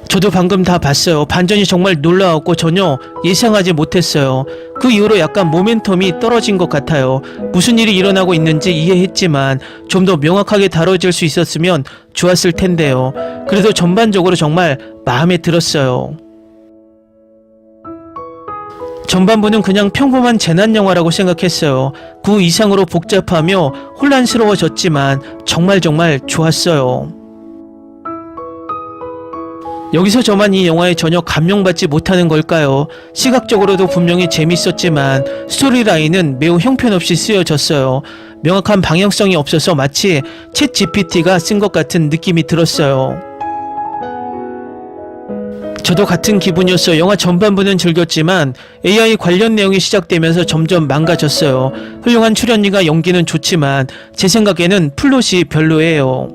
A: 저도 방금 다 봤어요. 반전이 정말 놀라웠고 전혀 예상하지 못했어요. 그 이후로 약간 모멘텀이 떨어진 것 같아요. 무슨 일이 일어나고 있는지 이해했지만 좀 더 명확하게 다뤄질 수 있었으면 좋았을 텐데요. 그래도 전반적으로 정말 마음에 들었어요. 전반부는 그냥 평범한 재난영화라고 생각했어요. 그 이상으로 복잡하며 혼란스러워졌지만 정말 좋았어요. 여기서 저만 이 영화에 전혀 감명받지 못하는 걸까요? 시각적으로도 분명히 재밌었지만 스토리라인은 매우 형편없이 쓰여졌어요. 명확한 방향성이 없어서 마치 챗 GPT가 쓴 것 같은 느낌이 들었어요. 저도 같은 기분이었어요. 영화 전반부는 즐겼지만 AI 관련 내용이 시작되면서 점점 망가졌어요. 훌륭한 출연리가 연기는 좋지만 제 생각에는 플롯이 별로예요.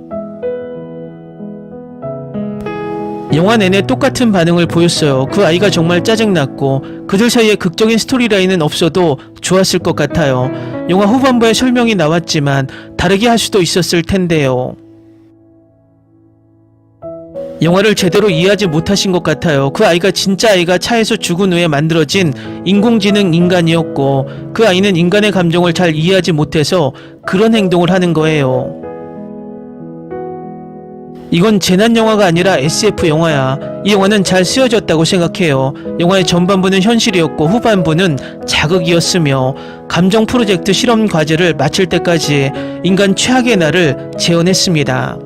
A: 영화 내내 똑같은 반응을 보였어요. 그 아이가 정말 짜증났고 그들 사이에 극적인 스토리라인은 없어도 좋았을 것 같아요. 영화 후반부에 설명이 나왔지만 다르게 할 수도 있었을 텐데요. 영화를 제대로 이해하지 못하신 것 같아요. 그 아이가 진짜 아이가 차에서 죽은 후에 만들어진 인공지능 인간이었고 그 아이는 인간의 감정을 잘 이해하지 못해서 그런 행동을 하는 거예요. 이건 재난영화가 아니라 SF 영화야. 이 영화는 잘 쓰여졌다고 생각해요. 영화의 전반부는 현실이었고 후반부는 자극이었으며 감정 프로젝트 실험 과제를 마칠 때까지 인간 최악의 날을 재현했습니다.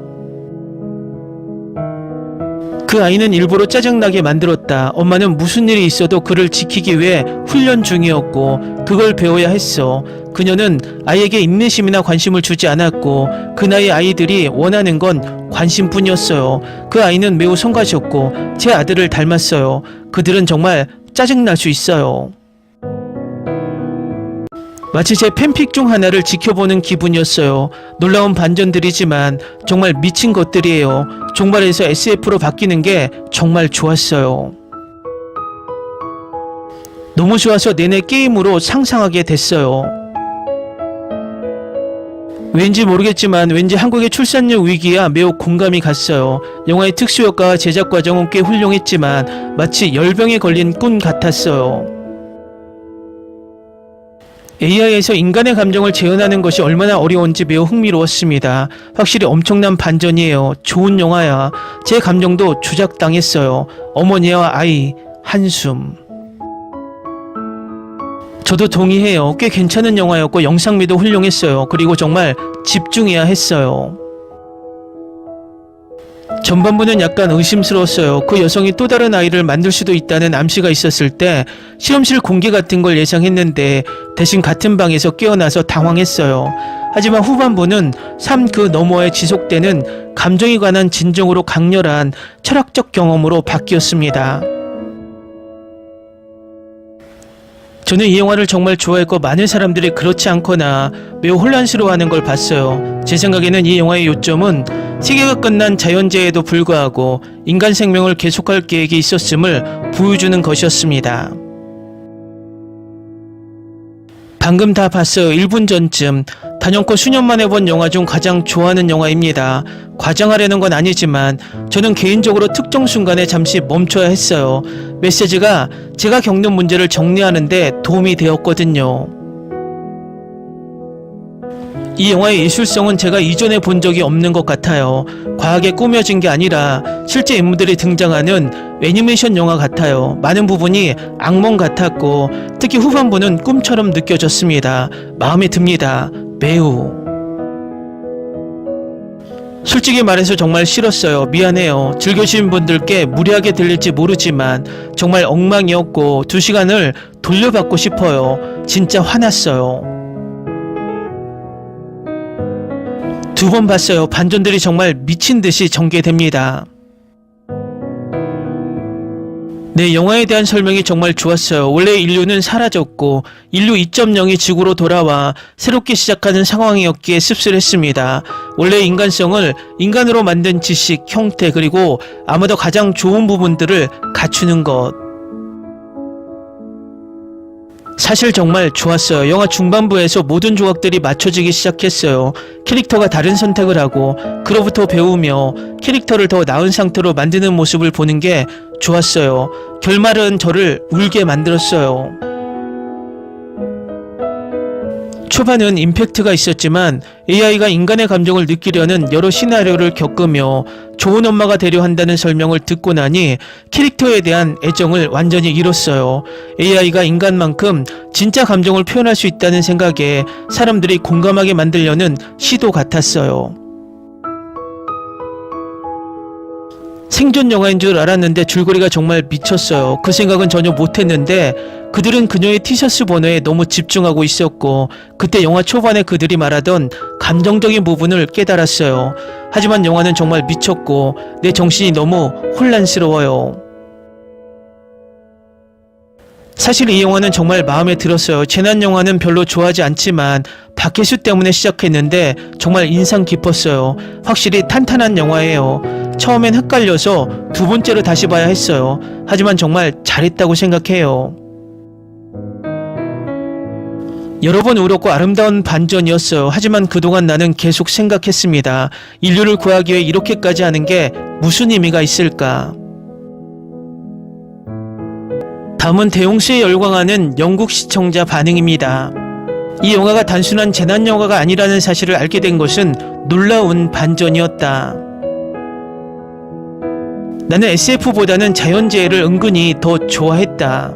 A: 그 아이는 일부러 짜증나게 만들었다. 엄마는 무슨 일이 있어도 그를 지키기 위해 훈련 중이었고 그걸 배워야 했어. 그녀는 아이에게 인내심이나 관심을 주지 않았고 그 나이 아이들이 원하는 건 관심뿐이었어요. 그 아이는 매우 성가셨고 제 아들을 닮았어요. 그들은 정말 짜증날 수 있어요. 마치 제 팬픽 중 하나를 지켜보는 기분이었어요. 놀라운 반전들이지만 정말 미친 것들이에요. 종말에서 SF로 바뀌는 게 정말 좋았어요. 너무 좋아서 내내 게임으로 상상하게 됐어요. 왠지 모르겠지만 왠지 한국의 출산율 위기와 매우 공감이 갔어요. 영화의 특수효과와 제작 과정은 꽤 훌륭했지만 마치 열병에 걸린 꾼 같았어요. AI에서 인간의 감정을 재현하는 것이 얼마나 어려운지 매우 흥미로웠습니다. 확실히 엄청난 반전이에요. 좋은 영화야. 제 감정도 조작당했어요. 어머니와 아이, 한숨. 저도 동의해요. 꽤 괜찮은 영화였고 영상미도 훌륭했어요. 그리고 정말 집중해야 했어요. 전반부는 약간 의심스러웠어요. 그 여성이 또 다른 아이를 만들 수도 있다는 암시가 있었을 때 실험실 공개 같은 걸 예상했는데 대신 같은 방에서 깨어나서 당황했어요. 하지만 후반부는 삶 그 너머에 지속되는 감정에 관한 진정으로 강렬한 철학적 경험으로 바뀌었습니다. 저는 이 영화를 정말 좋아했고 많은 사람들이 그렇지 않거나 매우 혼란스러워하는 걸 봤어요. 제 생각에는 이 영화의 요점은 세계가 끝난 자연재해에도 불구하고 인간 생명을 계속할 계획이 있었음을 보여주는 것이었습니다. 방금 다 봤어요. 1분 전쯤. 단연코 수년 만에 본 영화 중 가장 좋아하는 영화입니다. 과장하려는 건 아니지만 저는 개인적으로 특정 순간에 잠시 멈춰야 했어요. 메시지가 제가 겪는 문제를 정리하는데 도움이 되었거든요. 이 영화의 예술성은 제가 이전에 본 적이 없는 것 같아요. 과하게 꾸며진 게 아니라 실제 인물들이 등장하는 애니메이션 영화 같아요. 많은 부분이 악몽 같았고 특히 후반부는 꿈처럼 느껴졌습니다. 마음에 듭니다. 매우. 솔직히 말해서 정말 싫었어요. 미안해요. 즐겨주신 분들께 무리하게 들릴지 모르지만 정말 엉망이었고 2시간을 돌려받고 싶어요. 진짜 화났어요. 2번 봤어요. 반전들이 정말 미친듯이 전개됩니다. 네, 영화에 대한 설명이 정말 좋았어요. 원래 인류는 사라졌고 인류 2.0이 지구로 돌아와 새롭게 시작하는 상황이었기에 씁쓸했습니다. 원래 인간성을 인간으로 만든 지식, 형태 그리고 아마도 가장 좋은 부분들을 갖추는 것. 사실 정말 좋았어요. 영화 중반부에서 모든 조각들이 맞춰지기 시작했어요. 캐릭터가 다른 선택을 하고 그로부터 배우며 캐릭터를 더 나은 상태로 만드는 모습을 보는 게 좋았어요. 결말은 저를 울게 만들었어요. 초반은 임팩트가 있었지만 AI가 인간의 감정을 느끼려는 여러 시나리오를 겪으며 좋은 엄마가 되려 한다는 설명을 듣고 나니 캐릭터에 대한 애정을 완전히 잃었어요. AI가 인간만큼 진짜 감정을 표현할 수 있다는 생각에 사람들이 공감하게 만들려는 시도 같았어요. 생존 영화인 줄 알았는데 줄거리가 정말 미쳤어요. 그 생각은 전혀 못했는데 그들은 그녀의 티셔츠 번호에 너무 집중하고 있었고 그때 영화 초반에 그들이 말하던 감정적인 부분을 깨달았어요. 하지만 영화는 정말 미쳤고 내 정신이 너무 혼란스러워요. 사실 이 영화는 정말 마음에 들었어요. 재난 영화는 별로 좋아하지 않지만 박해수 때문에 시작했는데 정말 인상 깊었어요. 확실히 탄탄한 영화예요. 처음엔 헷갈려서 2번째로 다시 봐야 했어요. 하지만 정말 잘했다고 생각해요. 여러 번 울었고 아름다운 반전이었어요. 하지만 그동안 나는 계속 생각했습니다. 인류를 구하기 위해 이렇게까지 하는 게 무슨 의미가 있을까? 다음은 대용수에 열광하는 영국 시청자 반응입니다. 이 영화가 단순한 재난 영화가 아니라는 사실을 알게 된 것은 놀라운 반전이었다. 나는 SF보다는 자연재해를 은근히 더 좋아했다.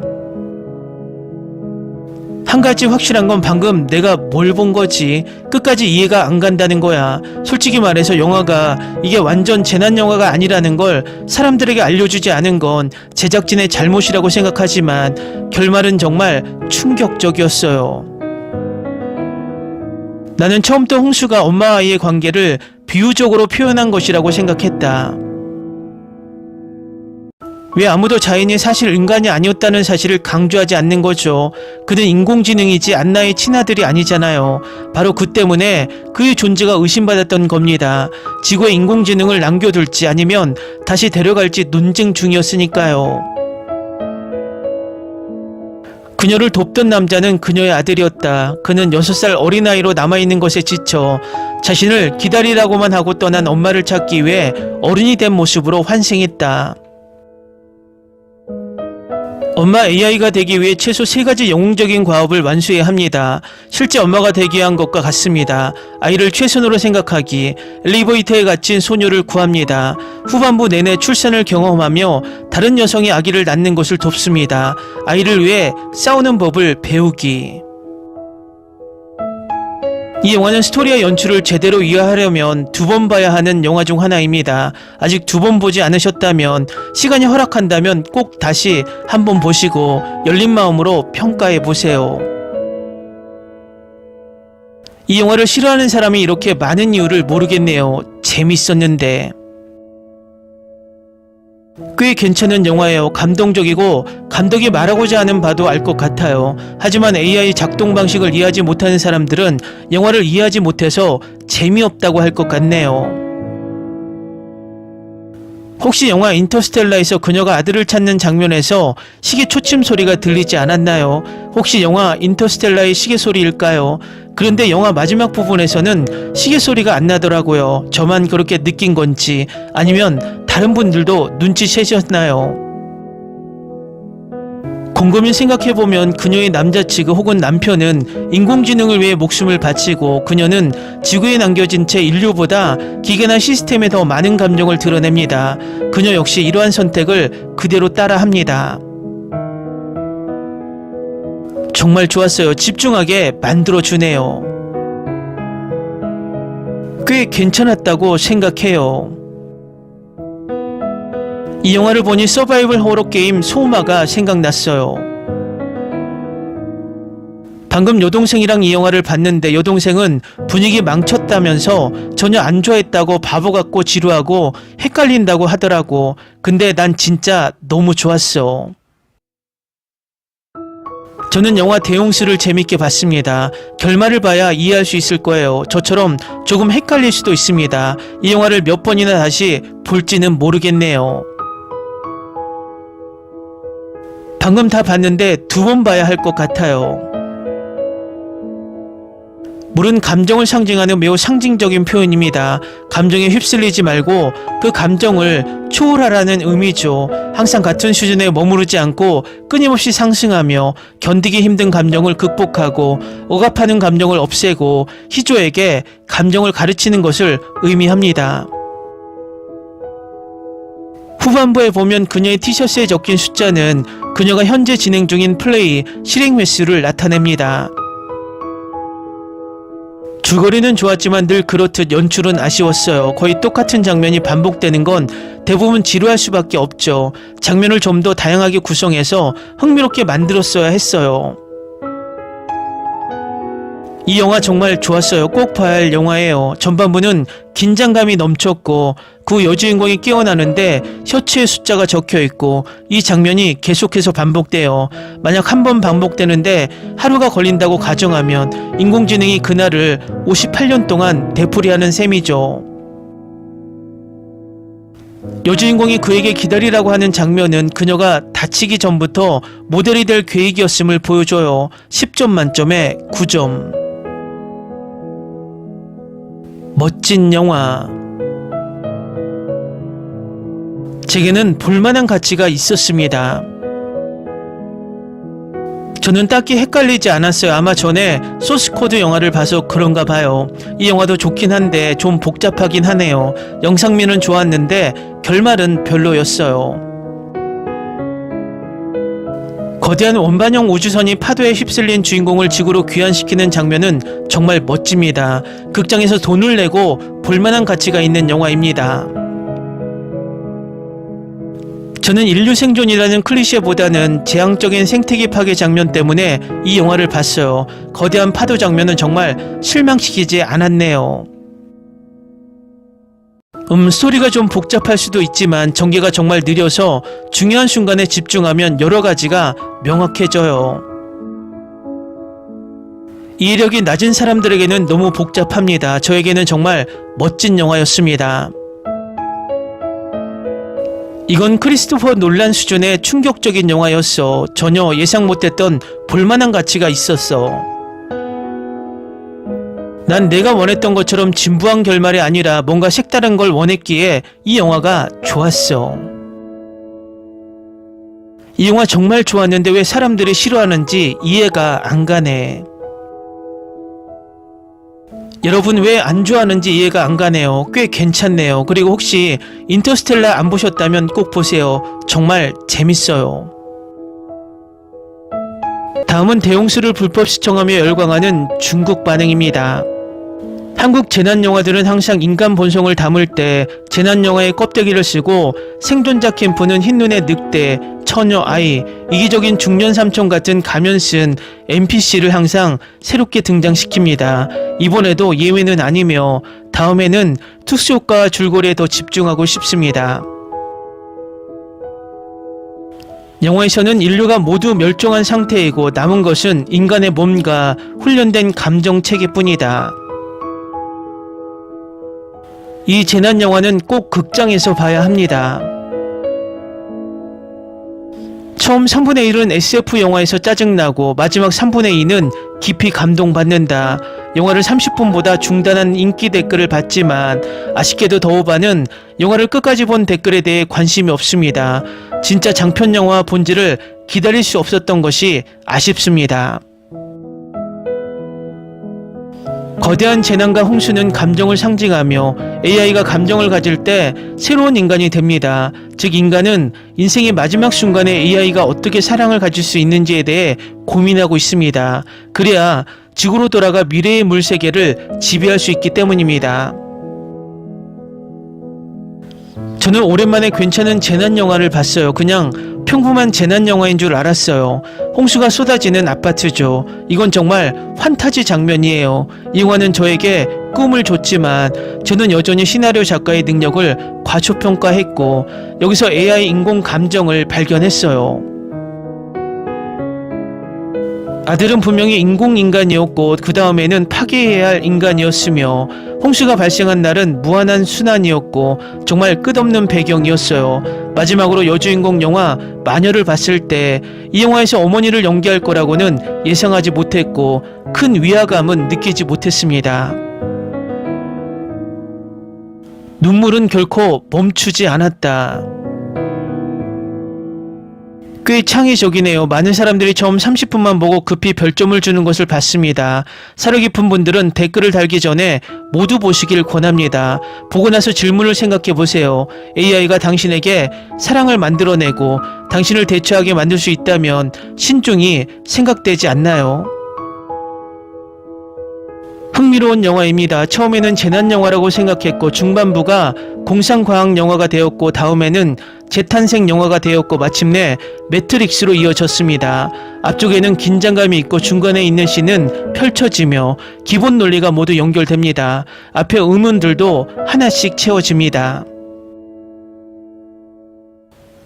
A: 한 가지 확실한 건 방금 내가 뭘 본 거지 끝까지 이해가 안 간다는 거야. 솔직히 말해서 영화가 이게 완전 재난 영화가 아니라는 걸 사람들에게 알려주지 않은 건 제작진의 잘못이라고 생각하지만 결말은 정말 충격적이었어요. 나는 처음부터 홍수가 엄마와 아이의 관계를 비유적으로 표현한 것이라고 생각했다. 왜 아무도 자인이 사실 인간이 아니었다는 사실을 강조하지 않는 거죠? 그는 인공지능이지 안나의 친아들이 아니잖아요. 바로 그 때문에 그의 존재가 의심받았던 겁니다. 지구에 인공지능을 남겨둘지 아니면 다시 데려갈지 논쟁 중이었으니까요. 그녀를 돕던 남자는 그녀의 아들이었다. 그는 6살 어린아이로 남아있는 것에 지쳐 자신을 기다리라고만 하고 떠난 엄마를 찾기 위해 어른이 된 모습으로 환생했다. 엄마 AI가 되기 위해 최소 3가지 영웅적인 과업을 완수해야 합니다. 실제 엄마가 되기 위한 것과 같습니다. 아이를 최선으로 생각하기, 엘리베이터에 갇힌 소녀를 구합니다. 후반부 내내 출산을 경험하며 다른 여성이 아기를 낳는 것을 돕습니다. 아이를 위해 싸우는 법을 배우기. 이 영화는 스토리와 연출을 제대로 이해하려면 2번 봐야 하는 영화 중 하나입니다. 아직 2번 보지 않으셨다면, 시간이 허락한다면 꼭 다시 한번 보시고 열린 마음으로 평가해 보세요. 이 영화를 싫어하는 사람이 이렇게 많은 이유를 모르겠네요. 재밌었는데. 꽤 괜찮은 영화예요. 감동적이고 감독이 말하고자 하는 바도 알 것 같아요. 하지만 AI 작동 방식을 이해하지 못하는 사람들은 영화를 이해하지 못해서 재미없다고 할 것 같네요. 혹시 영화 인터스텔라에서 그녀가 아들을 찾는 장면에서 시계 초침 소리가 들리지 않았나요? 혹시 영화 인터스텔라의 시계 소리일까요? 그런데 영화 마지막 부분에서는 시계 소리가 안 나더라고요. 저만 그렇게 느낀 건지 아니면 다른 분들도 눈치채셨나요? 곰곰이 생각해보면 그녀의 남자친구 혹은 남편은 인공지능을 위해 목숨을 바치고 그녀는 지구에 남겨진 채 인류보다 기계나 시스템에 더 많은 감정을 드러냅니다. 그녀 역시 이러한 선택을 그대로 따라합니다. 정말 좋았어요. 집중하게 만들어주네요. 꽤 괜찮았다고 생각해요. 이 영화를 보니 서바이벌 호러 게임 소마가 생각났어요. 방금 여동생이랑 이 영화를 봤는데 여동생은 분위기 망쳤다면서 전혀 안 좋아했다고 바보 같고 지루하고 헷갈린다고 하더라고. 근데 난 진짜 너무 좋았어. 저는 영화 대용수를 재밌게 봤습니다. 결말을 봐야 이해할 수 있을 거예요. 저처럼 조금 헷갈릴 수도 있습니다. 이 영화를 몇 번이나 다시 볼지는 모르겠네요. 방금 다 봤는데 2번 봐야 할 것 같아요. 물은 감정을 상징하는 매우 상징적인 표현입니다. 감정에 휩쓸리지 말고 그 감정을 초월하라는 의미죠. 항상 같은 수준에 머무르지 않고 끊임없이 상승하며 견디기 힘든 감정을 극복하고 억압하는 감정을 없애고 희조에게 감정을 가르치는 것을 의미합니다. 후반부에 보면 그녀의 티셔츠에 적힌 숫자는 그녀가 현재 진행 중인 플레이 실행 횟수를 나타냅니다. 줄거리는 좋았지만 늘 그렇듯 연출은 아쉬웠어요. 거의 똑같은 장면이 반복되는 건 대부분 지루할 수밖에 없죠. 장면을 좀 더 다양하게 구성해서 흥미롭게 만들었어야 했어요. 이 영화 정말 좋았어요. 꼭 봐야 할 영화예요. 전반부는 긴장감이 넘쳤고 그 여주인공이 깨어나는데 셔츠에 숫자가 적혀있고 이 장면이 계속해서 반복돼요. 만약 한 번 반복되는데 하루가 걸린다고 가정하면 인공지능이 그날을 58년 동안 되풀이하는 셈이죠. 여주인공이 그에게 기다리라고 하는 장면은 그녀가 다치기 전부터 모델이 될 계획이었음을 보여줘요. 10점 만점에 9점. 멋진 영화. 제게는 볼만한 가치가 있었습니다. 저는 딱히 헷갈리지 않았어요. 아마 전에 소스코드 영화를 봐서 그런가 봐요. 이 영화도 좋긴 한데 좀 복잡하긴 하네요. 영상미는 좋았는데 결말은 별로였어요. 거대한 원반형 우주선이 파도에 휩쓸린 주인공을 지구로 귀환시키는 장면은 정말 멋집니다. 극장에서 돈을 내고 볼만한 가치가 있는 영화입니다. 저는 인류 생존이라는 클리셰보다는 재앙적인 생태계 파괴 장면 때문에 이 영화를 봤어요. 거대한 파도 장면은 정말 실망시키지 않았네요. 스토리가 좀 복잡할 수도 있지만 전개가 정말 느려서 중요한 순간에 집중하면 여러 가지가 명확해져요. 이해력이 낮은 사람들에게는 너무 복잡합니다. 저에게는 정말 멋진 영화였습니다. 이건 크리스토퍼 놀란 수준의 충격적인 영화였어. 전혀 예상 못했던 볼만한 가치가 있었어. 난 내가 원했던 것처럼 진부한 결말이 아니라 뭔가 색다른 걸 원했기에 이 영화가 좋았어. 이 영화 정말 좋았는데 왜 사람들이 싫어하는지 이해가 안 가네. 여러분 왜 안 좋아하는지 이해가 안 가네요. 꽤 괜찮네요. 그리고 혹시 인터스텔라 안 보셨다면 꼭 보세요. 정말 재밌어요. 다음은 대홍수를 불법 시청하며 열광하는 중국 반응입니다. 한국 재난영화들은 항상 인간 본성을 담을 때 재난영화의 껍데기를 쓰고 생존자 캠프는 흰눈의 늑대, 처녀 아이, 이기적인 중년 삼촌 같은 가면 쓴 NPC를 항상 새롭게 등장시킵니다. 이번에도 예외는 아니며 다음에는 특수효과와 줄거리에 더 집중하고 싶습니다. 영화에서는 인류가 모두 멸종한 상태이고 남은 것은 인간의 몸과 훈련된 감정체계뿐이다. 이 재난영화는 꼭 극장에서 봐야 합니다. 처음 3분의 1은 SF 영화에서 짜증나고 마지막 3분의 2는 깊이 감동받는다. 영화를 30분보다 중단한 인기 댓글을 받지만 아쉽게도 더오바는 영화를 끝까지 본 댓글에 대해 관심이 없습니다. 진짜 장편영화 본질을 기다릴 수 없었던 것이 아쉽습니다. 거대한 재난과 홍수는 감정을 상징하며 AI가 감정을 가질 때 새로운 인간이 됩니다. 즉 인간은 인생의 마지막 순간에 AI가 어떻게 사랑을 가질 수 있는지에 대해 고민하고 있습니다. 그래야 지구로 돌아가 미래의 물세계를 지배할 수 있기 때문입니다. 저는 오랜만에 괜찮은 재난영화를 봤어요. 그냥 평범한 재난영화인 줄 알았어요. 홍수가 쏟아지는 아파트죠. 이건 정말 판타지 장면이에요. 이 영화는 저에게 꿈을 줬지만 저는 여전히 시나리오 작가의 능력을 과소평가했고 여기서 AI 인공 감정을 발견했어요. 아들은 분명히 인공인간이었고 그 다음에는 파괴해야 할 인간이었으며 홍수가 발생한 날은 무한한 순환이었고 정말 끝없는 배경이었어요. 마지막으로 여주인공 영화 마녀를 봤을 때 이 영화에서 어머니를 연기할 거라고는 예상하지 못했고 큰 위화감은 느끼지 못했습니다. 눈물은 결코 멈추지 않았다. 꽤 창의적이네요. 많은 사람들이 처음 30분만 보고 급히 별점을 주는 것을 봤습니다. 사려 깊은 분들은 댓글을 달기 전에 모두 보시길 권합니다. 보고 나서 질문을 생각해 보세요. AI가 당신에게 사랑을 만들어내고 당신을 대처하게 만들 수 있다면 신중히 생각되지 않나요? 흥미로운 영화입니다. 처음에는 재난영화라고 생각했고 중반부가 공상과학영화가 되었고 다음에는 재탄생 영화가 되었고 마침내 매트릭스로 이어졌습니다. 앞쪽에는 긴장감이 있고 중간에 있는 씬은 펼쳐지며 기본 논리가 모두 연결됩니다. 앞에 의문들도 하나씩 채워집니다.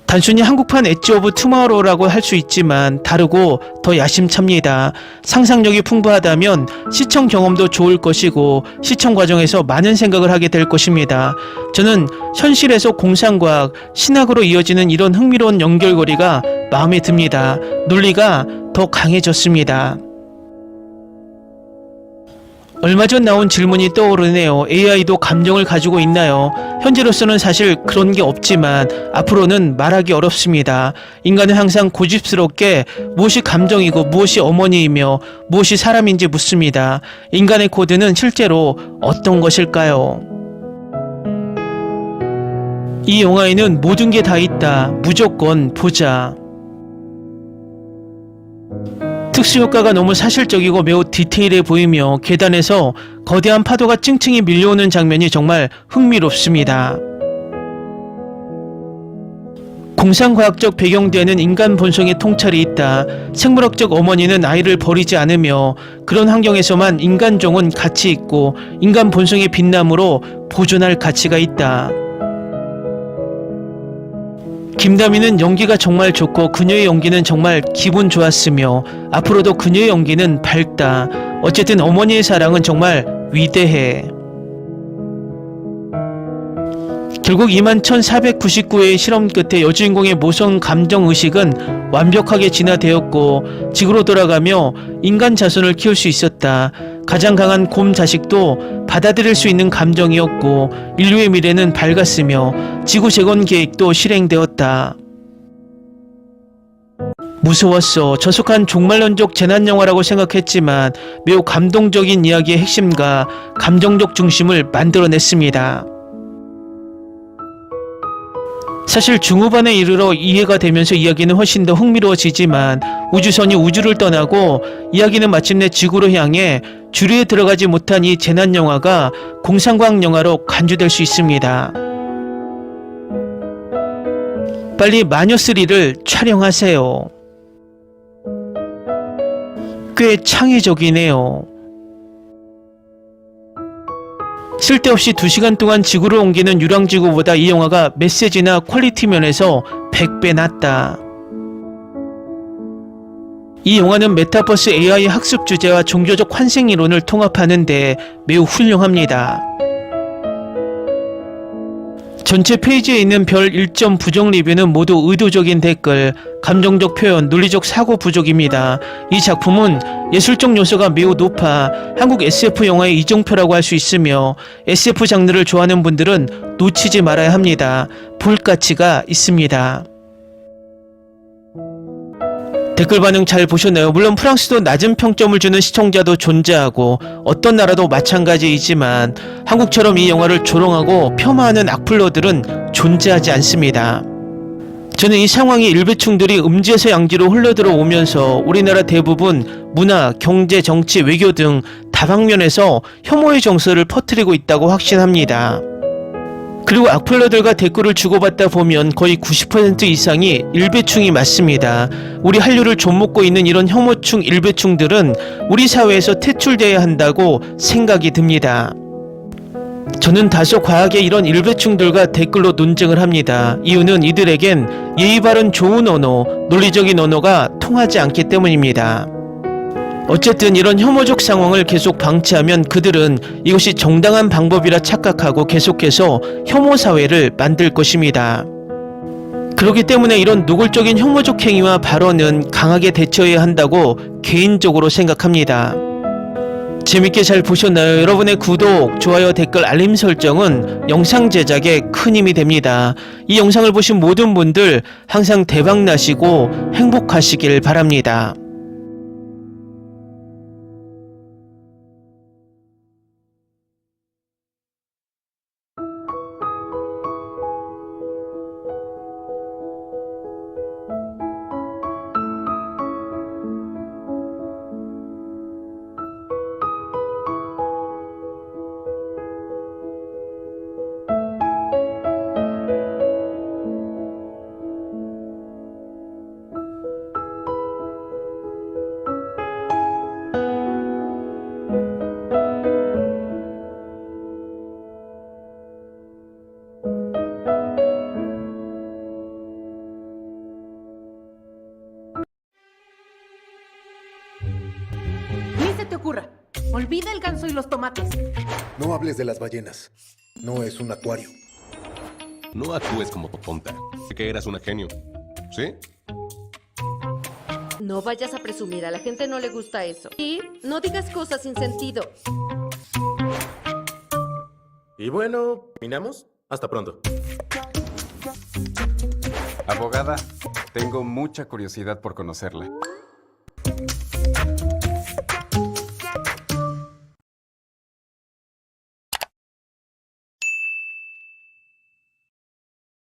A: 단순히 한국판 엣지 오브 투마로우라고 할 수 있지만 다르고 더 야심찹니다. 상상력이 풍부하다면 시청 경험도 좋을 것이고 시청 과정에서 많은 생각을 하게 될 것입니다. 저는 현실에서 공상과학, 신학으로 이어지는 이런 흥미로운 연결고리가 마음에 듭니다. 논리가 더 강해졌습니다. 얼마 전 나온 질문이 떠오르네요. AI도 감정을 가지고 있나요? 현재로서는 사실 그런 게 없지만 앞으로는 말하기 어렵습니다. 인간은 항상 고집스럽게 무엇이 감정이고 무엇이 어머니이며 무엇이 사람인지 묻습니다. 인간의 코드는 실제로 어떤 것일까요? 이 영화에는 모든 게 다 있다. 무조건 보자. 특수효과가 너무 사실적이고 매우 디테일해 보이며 계단에서 거대한 파도가 찡찡이 밀려오는 장면이 정말 흥미롭습니다. 공상과학적 배경되는 인간 본성의 통찰이 있다. 생물학적 어머니는 아이를 버리지 않으며 그런 환경에서만 인간종은 가치 있고 인간 본성의 빛남으로 보존할 가치가 있다. 김다미는 연기가 정말 좋고 그녀의 연기는 정말 기분 좋았으며 앞으로도 그녀의 연기는 밝다. 어쨌든 어머니의 사랑은 정말 위대해. 결국 21,499회의 실험 끝에 여주인공의 모성 감정의식은 완벽하게 진화되었고 지구로 돌아가며 인간 자손을 키울 수 있었다. 가장 강한 곰 자식도 받아들일 수 있는 감정이었고 인류의 미래는 밝았으며 지구 재건 계획도 실행되었다. 무서웠어. 저속한 종말론적 재난영화라고 생각했지만 매우 감동적인 이야기의 핵심과 감정적 중심을 만들어냈습니다. 사실 중후반에 이르러 이해가 되면서 이야기는 훨씬 더 흥미로워지지만 우주선이 우주를 떠나고 이야기는 마침내 지구로 향해 주류에 들어가지 못한 이 재난영화가 공상과학 영화로 간주될 수 있습니다. 빨리 마녀3를 촬영하세요. 꽤 창의적이네요. 쓸데없이 2시간 동안 지구를 옮기는 유랑지구보다 이 영화가 메시지나 퀄리티 면에서 100배 낫다. 이 영화는 메타버스 AI 학습 주제와 종교적 환생 이론을 통합하는데 매우 훌륭합니다. 전체 페이지에 있는 별 1점 부정 리뷰는 모두 의도적인 댓글, 감정적 표현, 논리적 사고 부족입니다. 이 작품은 예술적 요소가 매우 높아 한국 SF 영화의 이정표라고 할 수 있으며 SF 장르를 좋아하는 분들은 놓치지 말아야 합니다. 볼 가치가 있습니다. 댓글 반응 잘 보셨나요? 물론 프랑스도 낮은 평점을 주는 시청자도 존재하고 어떤 나라도 마찬가지이지만 한국처럼 이 영화를 조롱하고 폄하하는 악플러들은 존재하지 않습니다. 저는 이 상황이 일배충들이 음지에서 양지로 흘러들어오면서 우리나라 대부분 문화, 경제, 정치, 외교 등 다방면에서 혐오의 정서를 퍼뜨리고 있다고 확신합니다. 그리고 악플러들과 댓글을 주고받다 보면 거의 90% 이상이 일배충이 맞습니다. 우리 한류를 좀먹고 있는 이런 혐오충 일배충들은 우리 사회에서 퇴출되어야 한다고 생각이 듭니다. 저는 다소 과하게 이런 일배충들과 댓글로 논쟁을 합니다. 이유는 이들에겐 예의 바른 좋은 언어, 논리적인 언어가 통하지 않기 때문입니다. 어쨌든 이런 혐오적 상황을 계속 방치하면 그들은 이것이 정당한 방법이라 착각하고 계속해서 혐오 사회를 만들 것입니다. 그렇기 때문에 이런 노골적인 혐오적 행위와 발언은 강하게 대처해야 한다고 개인적으로 생각합니다. 재밌게 잘 보셨나요? 여러분의 구독, 좋아요, 댓글, 알림 설정은 영상 제작에 큰 힘이 됩니다. 이 영상을 보신 모든 분들 항상 대박 나시고 행복하시길 바랍니다.
B: Ni se te ocurra. Olvida el ganso y los tomates.
C: No hables de las ballenas. No es un acuario.
D: No actúes como tonta. Sé que eras una genio. ¿Sí?
E: No vayas a presumir, a la gente no le gusta eso. Y no digas cosas sin sentido.
F: Y bueno, ¿terminamos? Hasta pronto.
G: Abogada, tengo mucha curiosidad por conocerla.